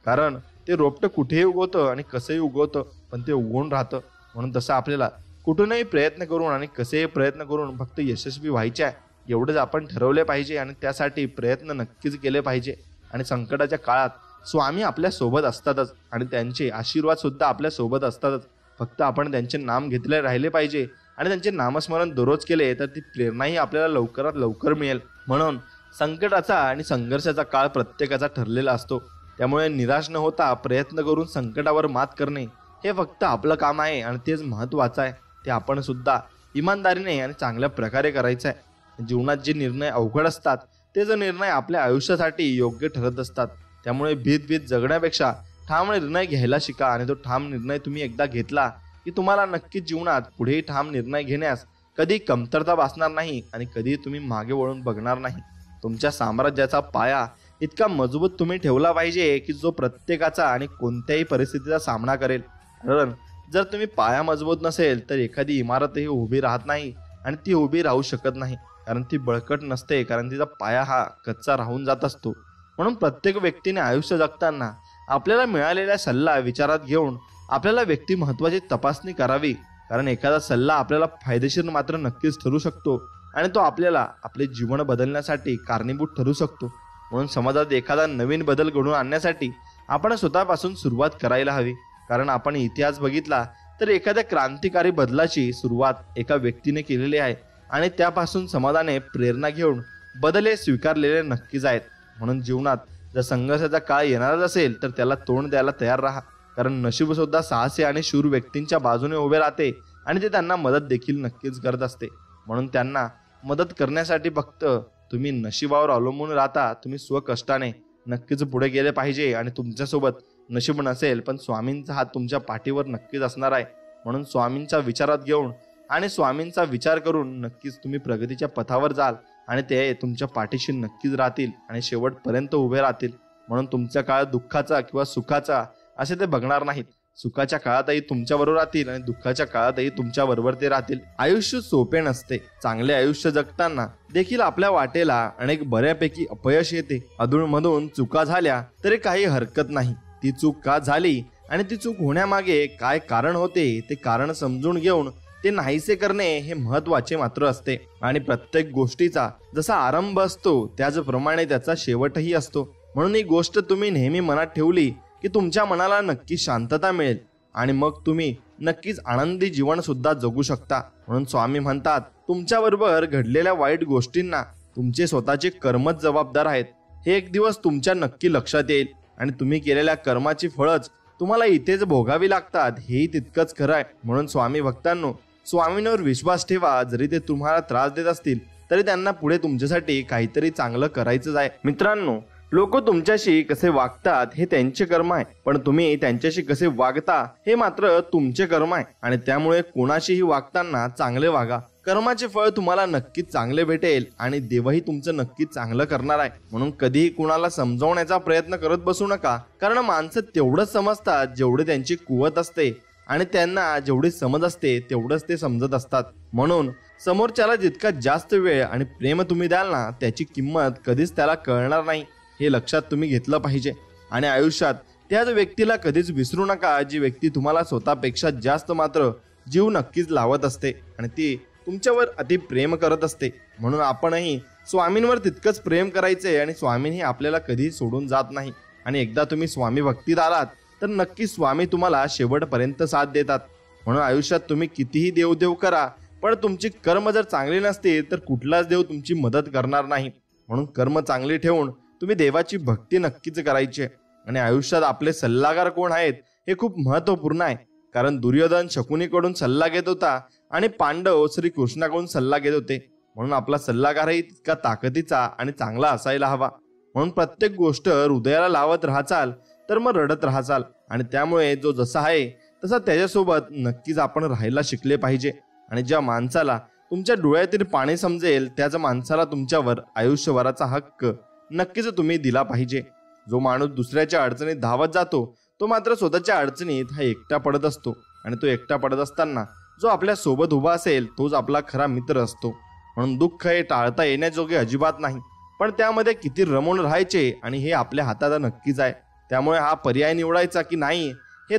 कारण ते रोपटं कुठेही उगवतं आणि कसंही उगवतं पण ते उगवून राहतं. म्हणून तसं आपल्याला कुठूनही प्रयत्न करून आणि कसेही प्रयत्न करून फक्त यशस्वी व्हायचे आहे एवढंच आपण ठरवले पाहिजे आणि त्यासाठी प्रयत्न नक्कीच केले पाहिजे. आणि संकटाच्या काळात स्वामी आपल्या सोबत असतातच आणि त्यांचे आशीर्वाद सुद्धा आपल्या सोबत असतातच. फक्त आपण त्यांचे नाम घेतले राहिले पाहिजे आणि त्यांचे नामस्मरण दररोज केले तर ती प्रेरणाही आपल्याला लवकरात लवकर मिळेल. म्हणून संकटाचा आणि संघर्षाचा काळ प्रत्येकाचा ठरलेला असतो. त्यामुळे निराश न होता प्रयत्न करून संकटावर मात करणे हे फक्त आपलं काम आहे आणि तेच महत्त्वाचं आहे. ते आपण सुद्धा इमानदारीने आणि चांगल्या प्रकारे करायचं आहे. जीवनात जे निर्णय अवघड असतात ते जे निर्णय आपल्या आयुष्यासाठी योग्य ठरत असतात. त्यामुळे भीत जगण्यापेक्षा ठाम निर्णय घ्यायला शिका. आणि तो ठाम निर्णय तुम्ही एकदा घेतला की तुम्हाला नक्कीच जीवनात पुढेही ठाम निर्णय घेण्यास कधी कमतरता भासणार नाही आणि कधी तुम्ही मागे वळून बघणार नाही. तुमच्या साम्राज्याचा पाया इतका मजबूत तुम्ही ठेवला पाहिजे की जो प्रत्येकाचा आणि कोणत्याही परिस्थितीचा सामना करेल. कारण जर तुम्ही पाया मजबूत नसेल तर एखादी इमारतही उभी राहत नाही आणि ती उभी राहू शकत नाही. कारण ती बळकट नसते. कारण तिचा पाया हा कच्चा राहून जात असतो. म्हणून प्रत्येक व्यक्तीने आयुष्य जगताना आपल्याला मिळालेला सल्ला विचारात घेऊन आपल्याला व्यक्ती महत्वाची तपासणी करावी, कारण एखादा सल्ला आपल्याला फायदेशीर मात्र नक्कीच ठरू शकतो आणि तो आपल्याला आपले जीवन बदलण्यासाठी कारणीभूत ठरू शकतो. म्हणून समाजात एखादा नवीन बदल घडवून आणण्यासाठी आपण स्वतःपासून सुरुवात करायला हवी. कारण आपण इतिहास बघितला तर एखाद्या क्रांतिकारी बदलाची सुरुवात एका व्यक्तीने केलेली आहे आणि त्यापासून समाजाने प्रेरणा घेऊन बदल हे स्वीकारलेले नक्कीच आहेत. म्हणून जीवनात जर संघर्षाचा काळ येणारच असेल तर त्याला तोंड द्यायला तयार राहा, कारण नशीब सुद्धा साहसी आणि शूर व्यक्तींच्या बाजूने उभे राहते आणि ते त्यांना मदत देखील नक्कीच करत असते. म्हणून त्यांना मदत करण्यासाठी फक्त तुम्ही नशिबावर अवलंबून राहता, तुम्ही स्वकष्टाने नक्कीच पुढे गेले पाहिजे. आणि तुमच्यासोबत नशीब नसेल पण स्वामींचा हात तुमच्या पाठीवर नक्कीच असणार आहे. म्हणून स्वामींचा विचारात घेऊन आणि स्वामींचा विचार करून नक्कीच तुम्ही प्रगतीच्या पथावर जाल आणि ते तुमच्या पाठीशी नक्कीच राहतील आणि शेवटपर्यंत उभे राहतील. म्हणून तुमचा काळ दुःखाचा किंवा सुखाचा असे ते बघणार नाहीत. सुखाच्या काळातही तुमच्याबरोबर राहतील आणि दुःखाच्या काळातही तुमच्या बरोबर ते राहतील. आयुष्य सोपे नसते. चांगले आयुष्य जगताना देखील आपल्या वाटेला अनेक बऱ्यापैकी अपयश येते. अधूनमधून चुका झाल्या तरी काही हरकत नाही. ती चूक का झाली आणि ती चूक होण्यामागे काय कारण होते ते कारण समजून घेऊन ते नाहीसे करणे हे महत्वाचे मात्र असते. आणि प्रत्येक गोष्टीचा जसा आरंभ असतो त्याचप्रमाणे त्याचा शेवटही असतो. म्हणून ही गोष्ट तुम्ही नेहमी मनात ठेवली की तुमच्या मनाला नक्की शांतता मिळेल आणि मग तुम्ही नक्कीच आनंदी जीवन सुद्धा जगू शकता. म्हणून स्वामी म्हणतात, तुमच्याबरोबर घडलेल्या वाईट गोष्टींना तुमचे स्वतःचे कर्मच जबाबदार आहेत. हे एक दिवस तुमच्या नक्की लक्षात येईल आणि तुम्ही केलेल्या कर्माची फळच तुम्हाला इथेच भोगावी लागतात, हेही तितकंच खरं आहे. म्हणून स्वामी भक्तांनो, स्वामींवर विश्वास ठेवा. जरी ते तुम्हाला त्रास देत असतील तरी त्यांना पुढे तुमच्यासाठी काहीतरी चांगलं करायचंच आहे. मित्रांनो, लोक तुमच्याशी कसे वागतात हे त्यांचे कर्म आहे, पण तुम्ही त्यांच्याशी कसे वागता हे मात्र तुमचे कर्म आहे. आणि त्यामुळे कोणाशीही वागताना चांगले वागा. कर्माचे फळ तुम्हाला नक्कीच चांगले भेटेल आणि देवही तुमचं नक्कीच चांगलं करणार आहे. म्हणून कधीही कुणाला समजावण्याचा प्रयत्न करत बसू नका, कारण माणसं तेवढंच समजतात जेवढे त्यांची कुवत असते आणि त्यांना जेवढी समज असते तेवढंच ते समजत असतात. म्हणून समोरच्याला जितका जास्त वेळ आणि प्रेम तुम्ही द्याल ना, त्याची किंमत कधीच त्याला कळणार नाही, हे लक्षात तुम्ही घेतलं पाहिजे. आणि आयुष्यात त्याच व्यक्तीला कधीच विसरू नका जी व्यक्ती तुम्हाला स्वतःपेक्षा जास्त मात्र जीव नक्कीच लावत असते आणि ती तुमच्यावर अति प्रेम करत असते. म्हणून आपणही स्वामींवर तितकंच प्रेम करायचे आणि स्वामींही आपल्याला कधीही सोडून जात नाही. आणि एकदा तुम्ही स्वामी भक्तीत आलात तर नक्की स्वामी तुम्हाला शेवटपर्यंत साथ देतात. म्हणून आयुष्यात तुम्ही कितीही देवदेव करा, पण तुमची कर्म जर चांगली नसतील तर कुठलाच देव तुमची मदत करणार नाही. म्हणून कर्म चांगली ठेवून तुम्ही देवाची भक्ती नक्कीच करायची. आणि आयुष्यात आपले सल्लागार कोण आहेत हे खूप महत्वपूर्ण आहे, कारण दुर्योधन शकुनीकडून सल्ला घेत होता आणि पांडव श्री कृष्णाकडून सल्ला घेत होते. म्हणून आपला सल्लागारही तितका ताकदीचा आणि चांगला असायला हवा. म्हणून प्रत्येक गोष्ट हृदयाला लावत राहाचाल तर मग रडत राहाचाल. आणि त्यामुळे जो जसा आहे तसा त्याच्यासोबत नक्कीच आपण राहायला शिकले पाहिजे. आणि ज्या माणसाला तुमच्या डोळ्यातील पाणी समजेल त्याच माणसाला तुमच्यावर आयुष्यभराचा हक्क नक्कीच तुम्ही दिला पाहिजे. जो माणूस दुसऱ्याच्या अडचणीत धावत जातो तो मात्र स्वतःच्या अडचणीत हा एकटा पडत असतो. आणि तो एकटा पडत असताना जो आपल्या सोबत उभा असेल तोच आपला खरा मित्र असतो. म्हणून दुःख हे टाळता येण्याजोगे अजिबात नाही, पण त्यामध्ये किती रमून राहायचे आणि हे आपल्या हातात नक्कीच आहे. त्यामुळे हा पर्याय निवडायचा की नाही हे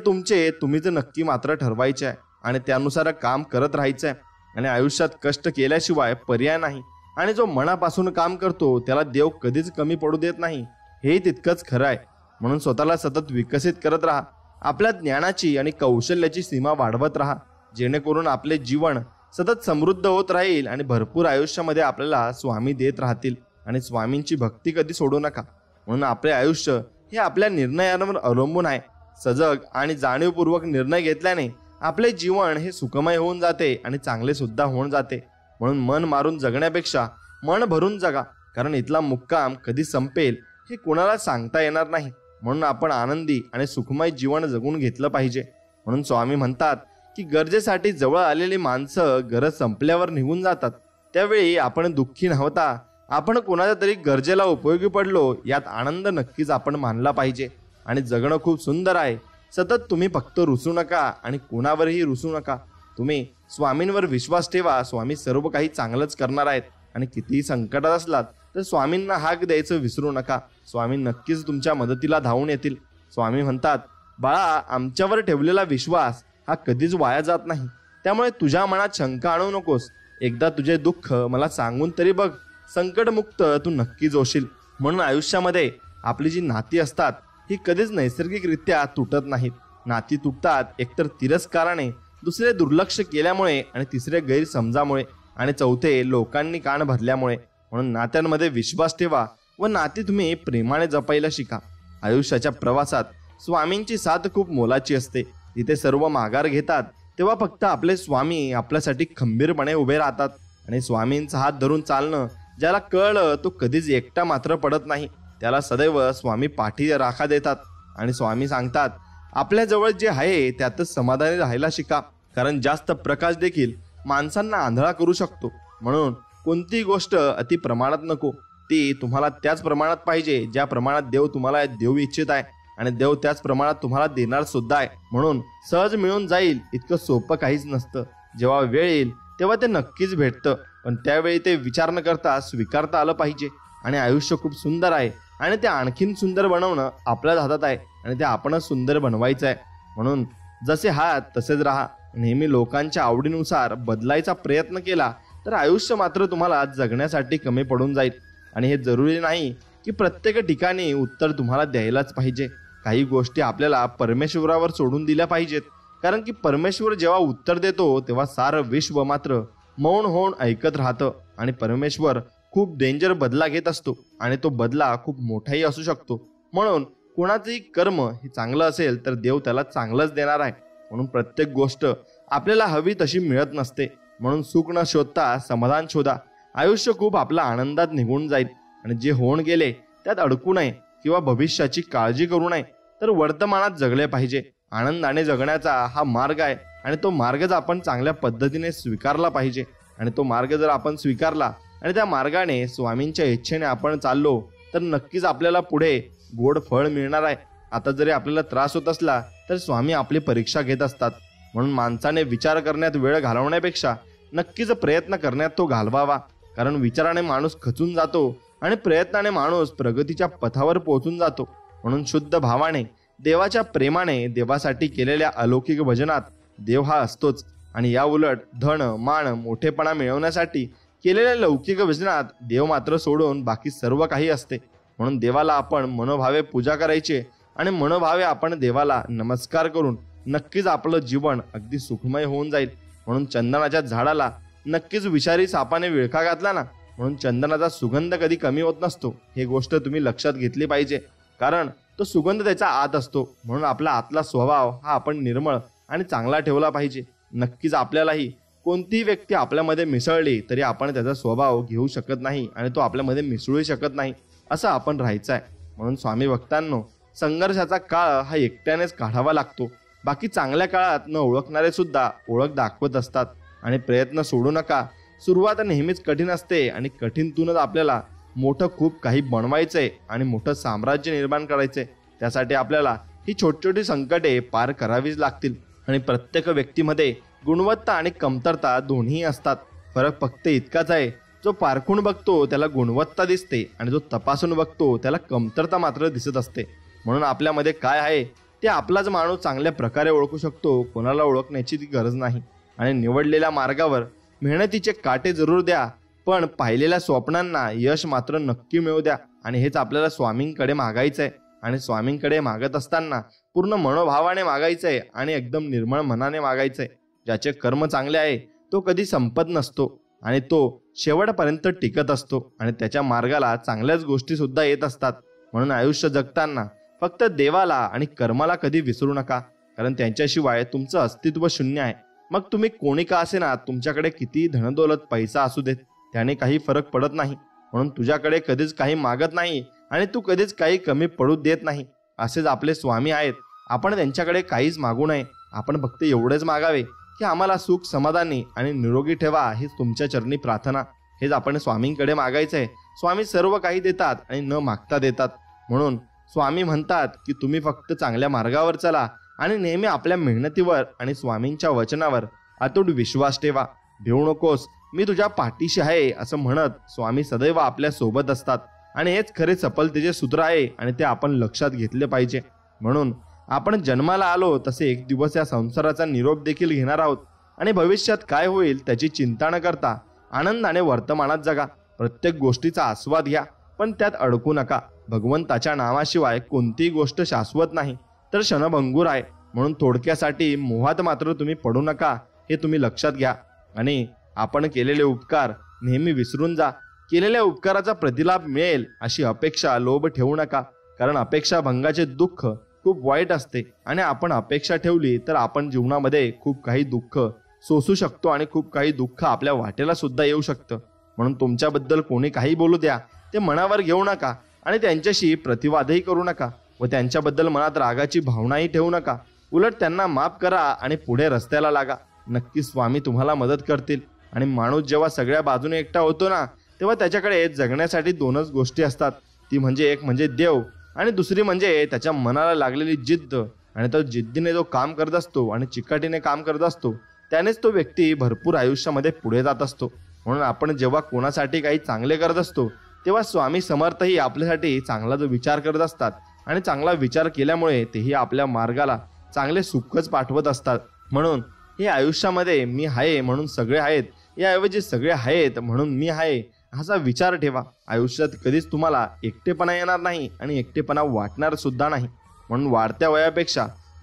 तुम्हीच नक्की मात्र ठरवायचे आहे आणि त्यानुसार काम करत राहायचं आहे. आणि आयुष्यात कष्ट केल्याशिवाय पर्याय नाही. आणि जो मनापासून काम करतो त्याला देव कधीच कमी पडू देत नाही, हे तितकंच खरं आहे. म्हणून स्वतःला सतत विकसित करत राहा. आपल्या ज्ञानाची आणि कौशल्याची सीमा वाढवत राहा, जेणेकरून आपले जीवन सतत समृद्ध होत राहील आणि भरपूर आयुष्यामध्ये आपल्याला स्वामी देत राहतील. आणि स्वामींची भक्ती कधी सोडू नका. म्हणून आपले आयुष्य हे आपल्या निर्णयांवर अवलंबून आहे. सजग आणि जाणीवपूर्वक निर्णय घेतल्याने आपले जीवन हे सुखमय होऊन जाते आणि चांगले सुद्धा होऊन जाते. म्हणून मन मारून जगण्यापेक्षा मन भरून जगा, कारण इथला मुक्काम कधी संपेल हे कोणाला सांगता येणार नाही. म्हणून आपण आनंदी आणि सुखमय जीवन जगून घेतलं पाहिजे. म्हणून स्वामी म्हणतात की गरजेसाठी जवळ आलेली माणसं गरज संपल्यावर निघून जातात. त्यावेळी आपण दुःखी नव्हता, आपण कोणाच्या तरी गरजेला उपयोगी पडलो यात आनंद नक्कीच आपण मानला पाहिजे. आणि जगणं खूप सुंदर आहे. सतत तुम्ही फक्त रुसू नका आणि कोणावरही रुसू नका. तुम्ही स्वामींवर विश्वास ठेवा. स्वामी सर्व काही चांगलंच करणार आहेत. आणि कितीही संकटात असलात तर स्वामींना हाक द्यायचं विसरू नका. स्वामी नक्कीच तुमच्या मदतीला धावून येतील. स्वामी म्हणतात, बाळा, आमच्यावर ठेवलेला विश्वास हा कधीच वाया जात नाही. त्यामुळे तुझ्या मनात शंका आणू नकोस. एकदा तुझे दुःख मला सांगून तरी बघ. संकटमुक्त तू नक्कीच होशील. म्हणून आयुष्यामध्ये आपली जी नाती असतात ही कधीच नैसर्गिकरित्या तुटत नाहीत. नाती तुटतात एकतर तिरस्काराने, दुसरे दुर्लक्ष केल्यामुळे आणि तिसरे गैरसमजामुळे आणि चौथे लोकांनी कान भरल्यामुळे. म्हणून नात्यांमध्ये विश्वास ठेवा व नाती तुम्ही प्रेमाने जपायला शिका. आयुष्याच्या प्रवासात स्वामींची साथ खूप मोलाची असते. तिथे सर्व माघार घेतात तेव्हा फक्त आपले स्वामी आपल्यासाठी खंबीरपणे उभे राहतात. आणि स्वामींचा हात धरून चालणं ज्याला कळलं तो कधीच एकटा मात्र पडत नाही. त्याला सदैव स्वामी पाठी राखा देतात. आणि स्वामी सांगतात, आपल्याजवळ जे आहे त्यातच समाधानी राहायला शिका. कारण जास्त प्रकाश देखील माणसांना आंधळा करू शकतो. म्हणून कोणतीही गोष्ट अति प्रमाणात नको. ती तुम्हाला त्याच प्रमाणात पाहिजे ज्या प्रमाणात देव तुम्हाला देऊ इच्छित आहे. आणि देव त्याच प्रमाणात तुम्हाला देणार सुद्धा आहे. म्हणून सहज मिळून जाईल इतकं सोपं काहीच नसतं. जेव्हा वेळ येईल तेव्हा ते नक्कीच भेटतं. पण त्यावेळी ते विचार न करता स्वीकारता आलं पाहिजे. आणि आयुष्य खूप सुंदर आहे आणि ते आणखीन सुंदर बनवणं आपल्याच हातात आहे. आणि ते आपणच सुंदर बनवायचं आहे. म्हणून जसे आहात तसेच राहा. नेहमी लोकांच्या आवडीनुसार बदलायचा प्रयत्न केला तर आयुष्य मात्र तुम्हाला जगण्यासाठी कमी पडून जाईल. आणि हे जरुरी नाही की प्रत्येक ठिकाणी उत्तर तुम्हाला द्यायलाच पाहिजे. काही गोष्टी आपल्याला परमेश्वरावर सोडून दिल्या पाहिजेत. कारण की परमेश्वर जेव्हा उत्तर देतो तेव्हा सारं विश्व मात्र मौन होऊन ऐकत राहतं. आणि परमेश्वर खूप डेंजर बदला घेत असतो आणि तो बदला खूप मोठाही असू शकतो. म्हणून कोणाचंही कर्म हे चांगलं असेल तर देव त्याला चांगलंच देणार आहे. म्हणून प्रत्येक गोष्ट आपल्याला हवी तशी मिळत नसते. म्हणून सुख न शोधता समाधान शोधा. आयुष्य खूप आपल्या आनंदात निघून जाईल. आणि जे होऊन गेले त्यात अडकू नये किंवा भविष्याची काळजी करू नये, तर वर्तमानात जगले पाहिजे. आनंदाने जगण्याचा हा मार्ग आहे आणि तो मार्गच आपण चांगल्या पद्धतीने स्वीकारला पाहिजे. आणि तो मार्ग जर आपण स्वीकारला आणि त्या मार्गाने स्वामींच्या इच्छेने आपण चाललो तर नक्कीच आपल्याला पुढे गोड फळ मिळणार आहे. आता जरी आपल्याला त्रास होत असला तर स्वामी आपली परीक्षा घेत असतात. म्हणून माणसाने विचार करण्यात वेळ घालवण्यापेक्षा नक्कीच प्रयत्न करण्यात तो घालवावा. कारण विचाराने माणूस खचून जातो आणि प्रयत्नाने माणूस प्रगतीच्या पथावर पोहोचून जातो. म्हणून शुद्ध भावाने, देवाच्या प्रेमाने, देवासाठी केलेल्या अलौकिक भजनात देव हा असतोच. आणि या उलट धन, मान, मोठेपणा मिळवण्यासाठी केलेल्या लौकिक भजनात देव मात्र सोडून बाकी सर्व काही असते. म्हणून देवाला आपण मनोभावे पूजा करायची आणि मनोभावे आपण देवाला नमस्कार करून नक्कीच आपलं जीवन अगदी सुखमय होऊन जाईल. म्हणून चंदनाच्या झाडाला नक्कीच विषारी सापाने विळखा घातला ना, म्हणून चंदनाचा सुगंध कधी कमी होत नसतो. ही गोष्ट तुम्ही लक्षात घेतली पाहिजे. कारण तो सुगंध त्याच्या आत असतो. म्हणून आपला आतला स्वभाव हा आपण निर्मळ आणि चांगला ठेवला पाहिजे. नक्कीच आपल्यालाही कोणतीही व्यक्ती आपल्यामध्ये मिसळली तरी आपण त्याचा स्वभाव घेऊ शकत नाही आणि तो आपल्यामध्ये मिसळू शकत नाही. असं आपण राहायचं आहे. म्हणून स्वामी भक्तांनो, संघर्षाचा काळ हा एकट्यानेच काढावा लागतो. बाकी चांगल्या काळात न ओळखणारे सुद्धा ओळख दाखवत असतात. आणि प्रयत्न सोडू नका. सुरुवात नेहमीच कठीण असते आणि कठीणतूनच आपल्याला मोठं खूप काही बनवायचंय आणि मोठं साम्राज्य निर्माण करायचंय. त्यासाठी आपल्याला ही छोटी छोटी संकटे पार करावीच लागतील. आणि प्रत्येक व्यक्तीमध्ये गुणवत्ता आणि कमतरता दोन्ही असतात. फरक फक्त इतकाच आहे, जो पारखून बघतो त्याला गुणवत्ता दिसते आणि जो तपासून बघतो त्याला कमतरता मात्र दिसत असते. म्हणून आपल्यामध्ये काय आहे ते आपलाच माणूस चांगल्या प्रकारे ओळखू शकतो. कोणाला ओळखण्याची ती गरज नाही. आणि निवडलेल्या मार्गावर मेहनतीचे काटे जरूर द्या, पण पाहिलेल्या स्वप्नांना यश मात्र नक्की मिळू द्या. आणि हेच आपल्याला स्वामींकडे मागायचंय. आणि स्वामींकडे मागत असताना पूर्ण मनोभावाने मागायचंय आणि एकदम निर्मळ मनाने मागायचंय. ज्याचे कर्म चांगले आहे तो कधी संपत नसतो आणि तो शेवटपर्यंत टिकत असतो आणि त्याच्या मार्गाला चांगल्याच गोष्टी सुद्धा येत असतात. म्हणून आयुष्य जगताना फक्त देवाला आणि कर्माला कधी विसरू नका. कारण त्यांच्याशिवाय तुमचं अस्तित्व शून्य आहे. मग तुम्ही कोणी का असेना, तुमच्याकडे किती धनदौलत पैसा असू देत, त्याने काही फरक पडत नाही. म्हणून तुझ्याकडे कधीच काही मागत नाही आणि तू कधीच काही कमी पडू देत नाही. असेच आपले स्वामी आहेत. आपण त्यांच्याकडे काहीच मागू नये. आपण फक्त एवढेच मागावे की आम्हाला सुख, समाधानी आणि निरोगी ठेवा. हीच तुमच्या चरणी प्रार्थना. हेच आपण स्वामींकडे मागायचंय. स्वामी सर्व काही देतात आणि न मागता देतात. म्हणून स्वामी म्हणतात की तुम्ही फक्त चांगल्या मार्गावर चला आणि नेहमी आपल्या मेहनतीवर आणि स्वामींच्या वचनावर अतूट विश्वास ठेवा. भिवू नकोस, मी तुझ्या पाठीशी आहे असं म्हणत स्वामी सदैव आपल्या सोबत असतात. आणि हेच खरे सफलतेचे सूत्र आहे आणि ते आपण लक्षात घेतले पाहिजे. म्हणून आपण जन्माला आलो तसे एक दिवस या संसाराचा निरोप देखील घेणार आहोत आणि भविष्यात काय होईल त्याची चिंता न करता आनंदाने वर्तमानात जगा. प्रत्येक गोष्टीचा आस्वाद घ्या, पण त्यात अडकू नका. भगवंताच्या नावाशिवाय कोणतीही गोष्ट शाश्वत नाही तर क्षणभंगूर आहे. म्हणून थोडक्यासाठी मोहात मात्र तुम्ही पडू नका, हे तुम्ही लक्षात घ्या. आणि आपण केलेले उपकार नेहमी विसरून जा. केलेल्या उपकाराचा प्रतिलाभ मिळेल अशी अपेक्षा, लोभ ठेवू नका. कारण अपेक्षा भंगाचे दुःख खूप वाईट असते आणि आपण अपेक्षा ठेवली तर आपण जीवनामध्ये खूप काही दुःख सोसू शकतो आणि खूप काही दुःख आपल्या वाटेला सुद्धा येऊ शकतं. म्हणून तुमच्याबद्दल कोणी काही बोलू द्या, ते मनावर घेऊ नका आणि त्यांच्याशी प्रतिवादही करू नका व त्यांच्याबद्दल मनात रागाची भावनाही ठेवू नका. उलट त्यांना माफ करा आणि पुढे रस्त्याला लागा. नक्की स्वामी तुम्हाला मदत करतील. आणि माणूस जेव्हा सगळ्या बाजूने एकटा होतो ना, तेव्हा त्याच्याकडे जगण्यासाठी दोनच गोष्टी असतात. ती म्हणजे एक म्हणजे देव आणि दुसरी म्हणजे त्याच्या मनाला लागलेली जिद्द. आणि तो जिद्दीने जो काम करत असतो आणि चिकाटीने काम करत असतो त्यानेच तो व्यक्ती भरपूर आयुष्यामध्ये पुढे जात असतो. म्हणून आपण जेव्हा कोणासाठी काही चांगले करत असतो तेव्हा स्वामी समर्थही आपल्यासाठी चांगला जो विचार करत असतात आणि चांगला विचार केल्यामुळे तेही आपल्या मार्गाला चांगले सुखच पाठवत असतात. म्हणून हे आयुष्यामध्ये मी आहे म्हणून सगळे आहेत, याऐवजी सगळे आहेत म्हणून मी आहे असा विचार ठेवा. आयुष्यात कधीच तुम्हाला एकटेपणा येणार नाही आणि एकटेपणा वाटणार सुद्धा नाही. म्हणून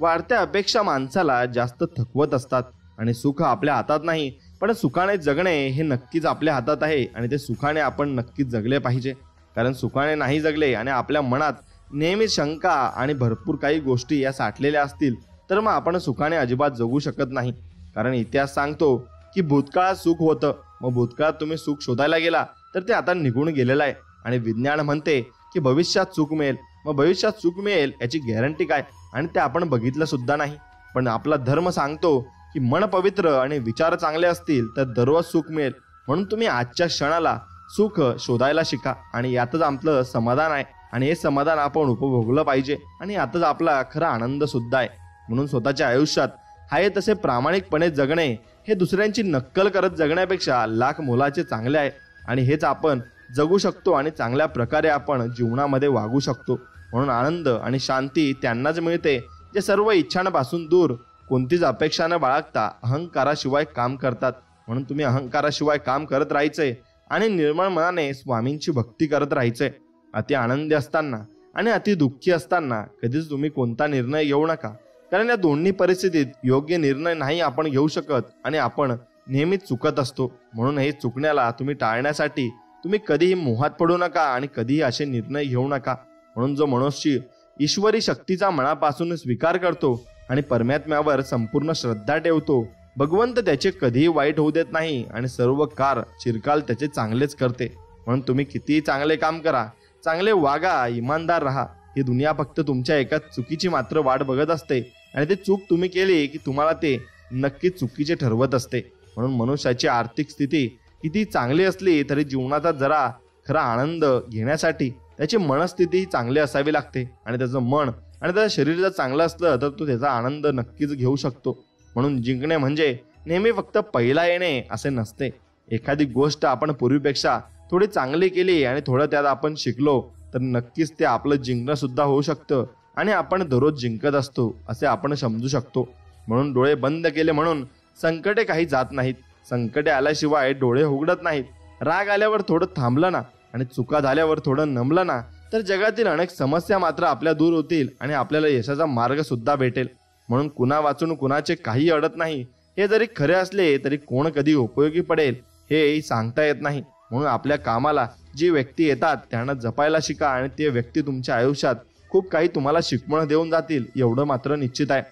वाढत्या अपेक्षा माणसाला जास्त थकवत असतात. आणि सुख आपल्या हातात नाही, पण सुखाने जगणे हे नक्कीच आपल्या हातात आहे आणि ते सुखाने आपण नक्कीच जगले पाहिजे. कारण सुखाने नाही जगले आणि आपल्या मनात नेहमी शंका आणि भरपूर काही गोष्टी या साठलेल्या असतील तर मग आपण सुखाने अजिबात जगू शकत नाही. कारण इतिहास सांगतो की भूतकाळात सुख होतं, मग भूतकाळात तुम्ही सुख शोधायला गेला तर ते आता निघून गेलेलं आहे. आणि विज्ञान म्हणते की भविष्यात सुख मिळेल, मग भविष्यात सुख मिळेल याची गॅरंटी काय, आणि ते आपण बघितलं सुद्धा नाही. पण आपला धर्म सांगतो की मन पवित्र आणि विचार चांगले असतील तर दररोज सुख मिळेल. म्हणून तुम्ही आजच्या क्षणाला सुख शोधायला शिका आणि यातच आपलं समाधान आहे आणि हे समाधान आपण उपभोगलं पाहिजे आणि यातच आपला खरा आनंद सुद्धा आहे. म्हणून स्वतःच्या आयुष्यात आहे तसे प्रामाणिकपणे जगणे हे दुसऱ्यांची नक्कल करत जगण्यापेक्षा लाख मोलाचे चांगले आहे आणि हेच आपण जगू शकतो आणि चांगल्या प्रकारे आपण जीवनामध्ये वागू शकतो. म्हणून आनंद आणि शांती त्यांनाच मिळते जे सर्व इच्छांपासून दूर, कोणतीच अपेक्षा न बाळगता अहंकाराशिवाय काम करतात. म्हणून तुम्ही अहंकाराशिवाय काम करत राहायचंय आणि निर्मळ मनाने स्वामींची भक्ती करत राहायचंय. अति आनंदी असताना आणि अति दुःखी असताना कधीच तुम्ही कोणता निर्णय घेऊ नका. कारण या दोन्ही परिस्थितीत योग्य निर्णय नाही आपण घेऊ शकत आणि आपण नेहमीच चुकत असतो. म्हणून हे चुकण्याला तुम्ही टाळण्यासाठी तुम्ही कधीही मोहात पडू नका आणि कधीही असे निर्णय घेऊ नका. म्हणून जो मनुष्य ईश्वरी शक्तीचा मनापासून स्वीकार करतो आणि परमात्म्यावर संपूर्ण श्रद्धा ठेवतो, भगवंत त्याचे कधीही वाईट होऊ देत नाही आणि सर्व चिरकाल त्याचे चांगलेच करते. म्हणून तुम्ही कितीही चांगले काम करा, चांगले वागा, इमानदार राहा, ही दुनिया फक्त तुमच्या एका चुकीची मात्र वाट बघत असते आणि ते चूक तुम्ही केली की तुम्हाला ते नक्कीच चुकीचे ठरवत असते. म्हणून मनुष्याची आर्थिक स्थिती किती चांगली असली तरी जीवनाचा जरा खरा आनंद घेण्यासाठी त्याची मनस्थिती चांगली असावी लागते आणि त्याचं मन आणि त्याचं शरीर जर चांगलं असलं तर तो त्याचा आनंद नक्कीच घेऊ शकतो. म्हणून जिंकणे म्हणजे नेहमी फक्त पहिला येणे असे नसते. एखादी गोष्ट आपण पूर्वीपेक्षा थोडी चांगली केली आणि थोडं त्यात आपण शिकलो तर नक्कीच ते आपलं जिंकणं सुद्धा होऊ शकतं आणि आपण दररोज जिंकत असतो असे आपण समजू शकतो. म्हणून डोळे बंद केले म्हणून संकटे काही जात नाहीत. संकटे आल्याशिवाय डोळे उघडत नाहीत. राग आल्यावर थोडं थांबलं ना आणि चुका झाल्यावर थोडं नमलं ना तर जगातील अनेक समस्या मात्र आपल्या दूर होतील आणि आपल्याला यशाचा मार्ग सुद्धा भेटेल. म्हणून कुणा वाचून कुणाचे काही अडत नाही हे जरी खरे असले तरी कोण कधी उपयोगी पडेल हे सांगता येत नाही. म्हणून आपल्या कामाला जी व्यक्ती येतात त्यांना जपायला शिका आणि ते व्यक्ती तुमच्या आयुष्यात खूप काही तुम्हाला शिकवण देऊन जातील एवढं मात्र निश्चित आहे.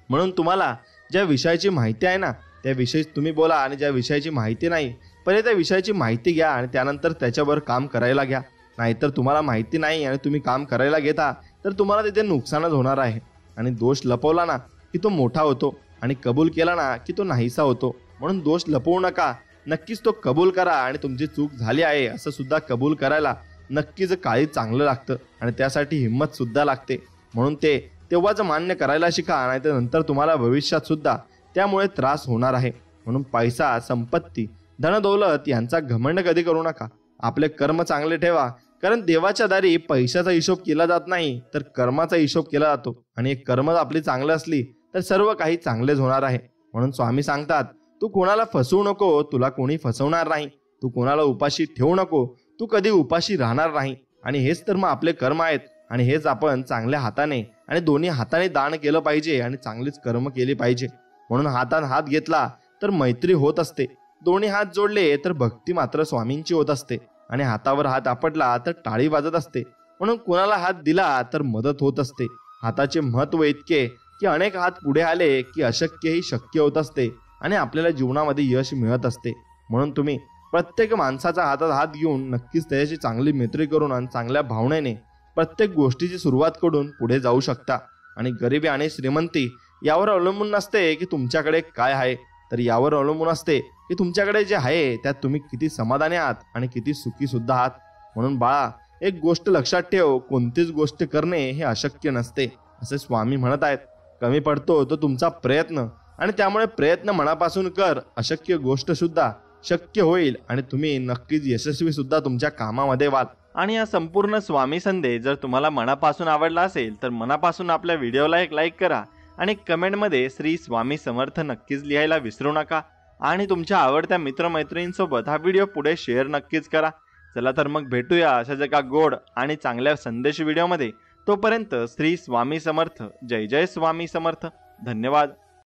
म्हणून तुम्हाला ज्या विषयाची माहिती आहे ना त्या विषयी तुम्ही बोला आणि ज्या विषयाची माहिती नाही पहिले त्या विषयाची माहिती घ्या आणि त्यानंतर त्याच्यावर काम करायला घ्या. नाहीतर तुम्हाला माहिती नाही आणि तुम्ही काम करायला घेता तर तुम्हाला तिथे नुकसानच होणार आहे. आणि दोष लपवला ना की तो मोठा होतो आणि कबूल केला ना की तो नाहीसा होतो. म्हणून दोष लपवू नका, नक्कीच तो कबूल करा आणि तुमची चूक झाली आहे असं सुद्धा कबूल करायला नक्कीच काही चांगलं लागतं आणि त्यासाठी हिंमत सुद्धा लागते. म्हणून ते तेव्हाच मान्य करायला शिका, नाही तर नंतर तुम्हाला भविष्यात सुद्धा त्यामुळे त्रास होणार आहे. म्हणून पैसा, संपत्ती, धनदौलत यांचा घमंड कधी करू नका. आपले कर्म चांगले ठेवा कारण देवाच्या दारी पैशाचा हिशोब केला जात नाही, तर कर्माचा हिशोब केला जातो. आणि एक कर्म आपली चांगली असली तर सर्व काही चांगलेच होणार आहे. म्हणून स्वामी सांगतात, तू कोणाला फसवू नको, तुला कोणी फसवणार नाही. तू कोणाला उपाशी ठेवू नको, तू कधी उपाशी राहणार नाही. आणि हेच तर मग आपले कर्म आहेत. आणि हेच आपण चांगल्या हाताने आणि दोन्ही हाताने दान केलं पाहिजे आणि चांगलीच कर्म केली पाहिजे. म्हणून हातात हात घेतला तर मैत्री होत असते, दोन्ही हात जोडले तर भक्ती मात्र स्वामींची होत असते, आणि हातावर हात आपटला तर टाळी वाजत असते. म्हणून कुणाला हात दिला तर मदत होत असते. हाताचे महत्व इतके की अनेक हात पुढे आले की अशक्यही शक्य होत असते आणि आपल्याला जीवनामध्ये यश मिळत असते. म्हणून तुम्ही प्रत्येक माणसाचा हातात हात घेऊन नक्कीच त्याच्याशी चांगली मैत्री करून आणि चांगल्या भावनेने प्रत्येक गोष्टीची सुरुवात करून पुढे जाऊ शकता. आणि गरिबी आणि श्रीमंती यावर अवलंबून नसते की तुमच्याकडे काय आहे, तर यावर अवलंबून असते की तुमच्याकडे जे आहे त्यात तुम्ही किती समाधानी आहात आणि किती सुखी सुद्धा आहात. म्हणून बाळा, एक गोष्ट लक्षात ठेव, कोणतीच गोष्ट करणे हे अशक्य नसते असे स्वामी म्हणत आहेत. कमी पडतो तो तुमचा प्रयत्न, आणि त्यामुळे प्रयत्न मनापासून कर. अशक्य गोष्ट सुद्धा शक्य होईल आणि तुम्ही नक्कीच यशस्वी सुद्धा तुमच्या कामामध्ये व्हाल. आणि हा संपूर्ण स्वामी संदेश जर तुम्हाला मनापासून आवडला असेल तर मनापासून आपल्या व्हिडिओला एक लाईक करा आणि कमेंटमध्ये श्री स्वामी समर्थ नक्कीच लिहायला विसरू नका. आणि तुमच्या आवडत्या मित्रमैत्रिणींसोबत हा व्हिडिओ पुढे शेअर नक्कीच करा. चला तर मग भेटूया अशाच एका गोड आणि चांगल्या संदेश व्हिडिओमध्ये. तोपर्यंत श्री स्वामी समर्थ. जय जय स्वामी समर्थ. धन्यवाद.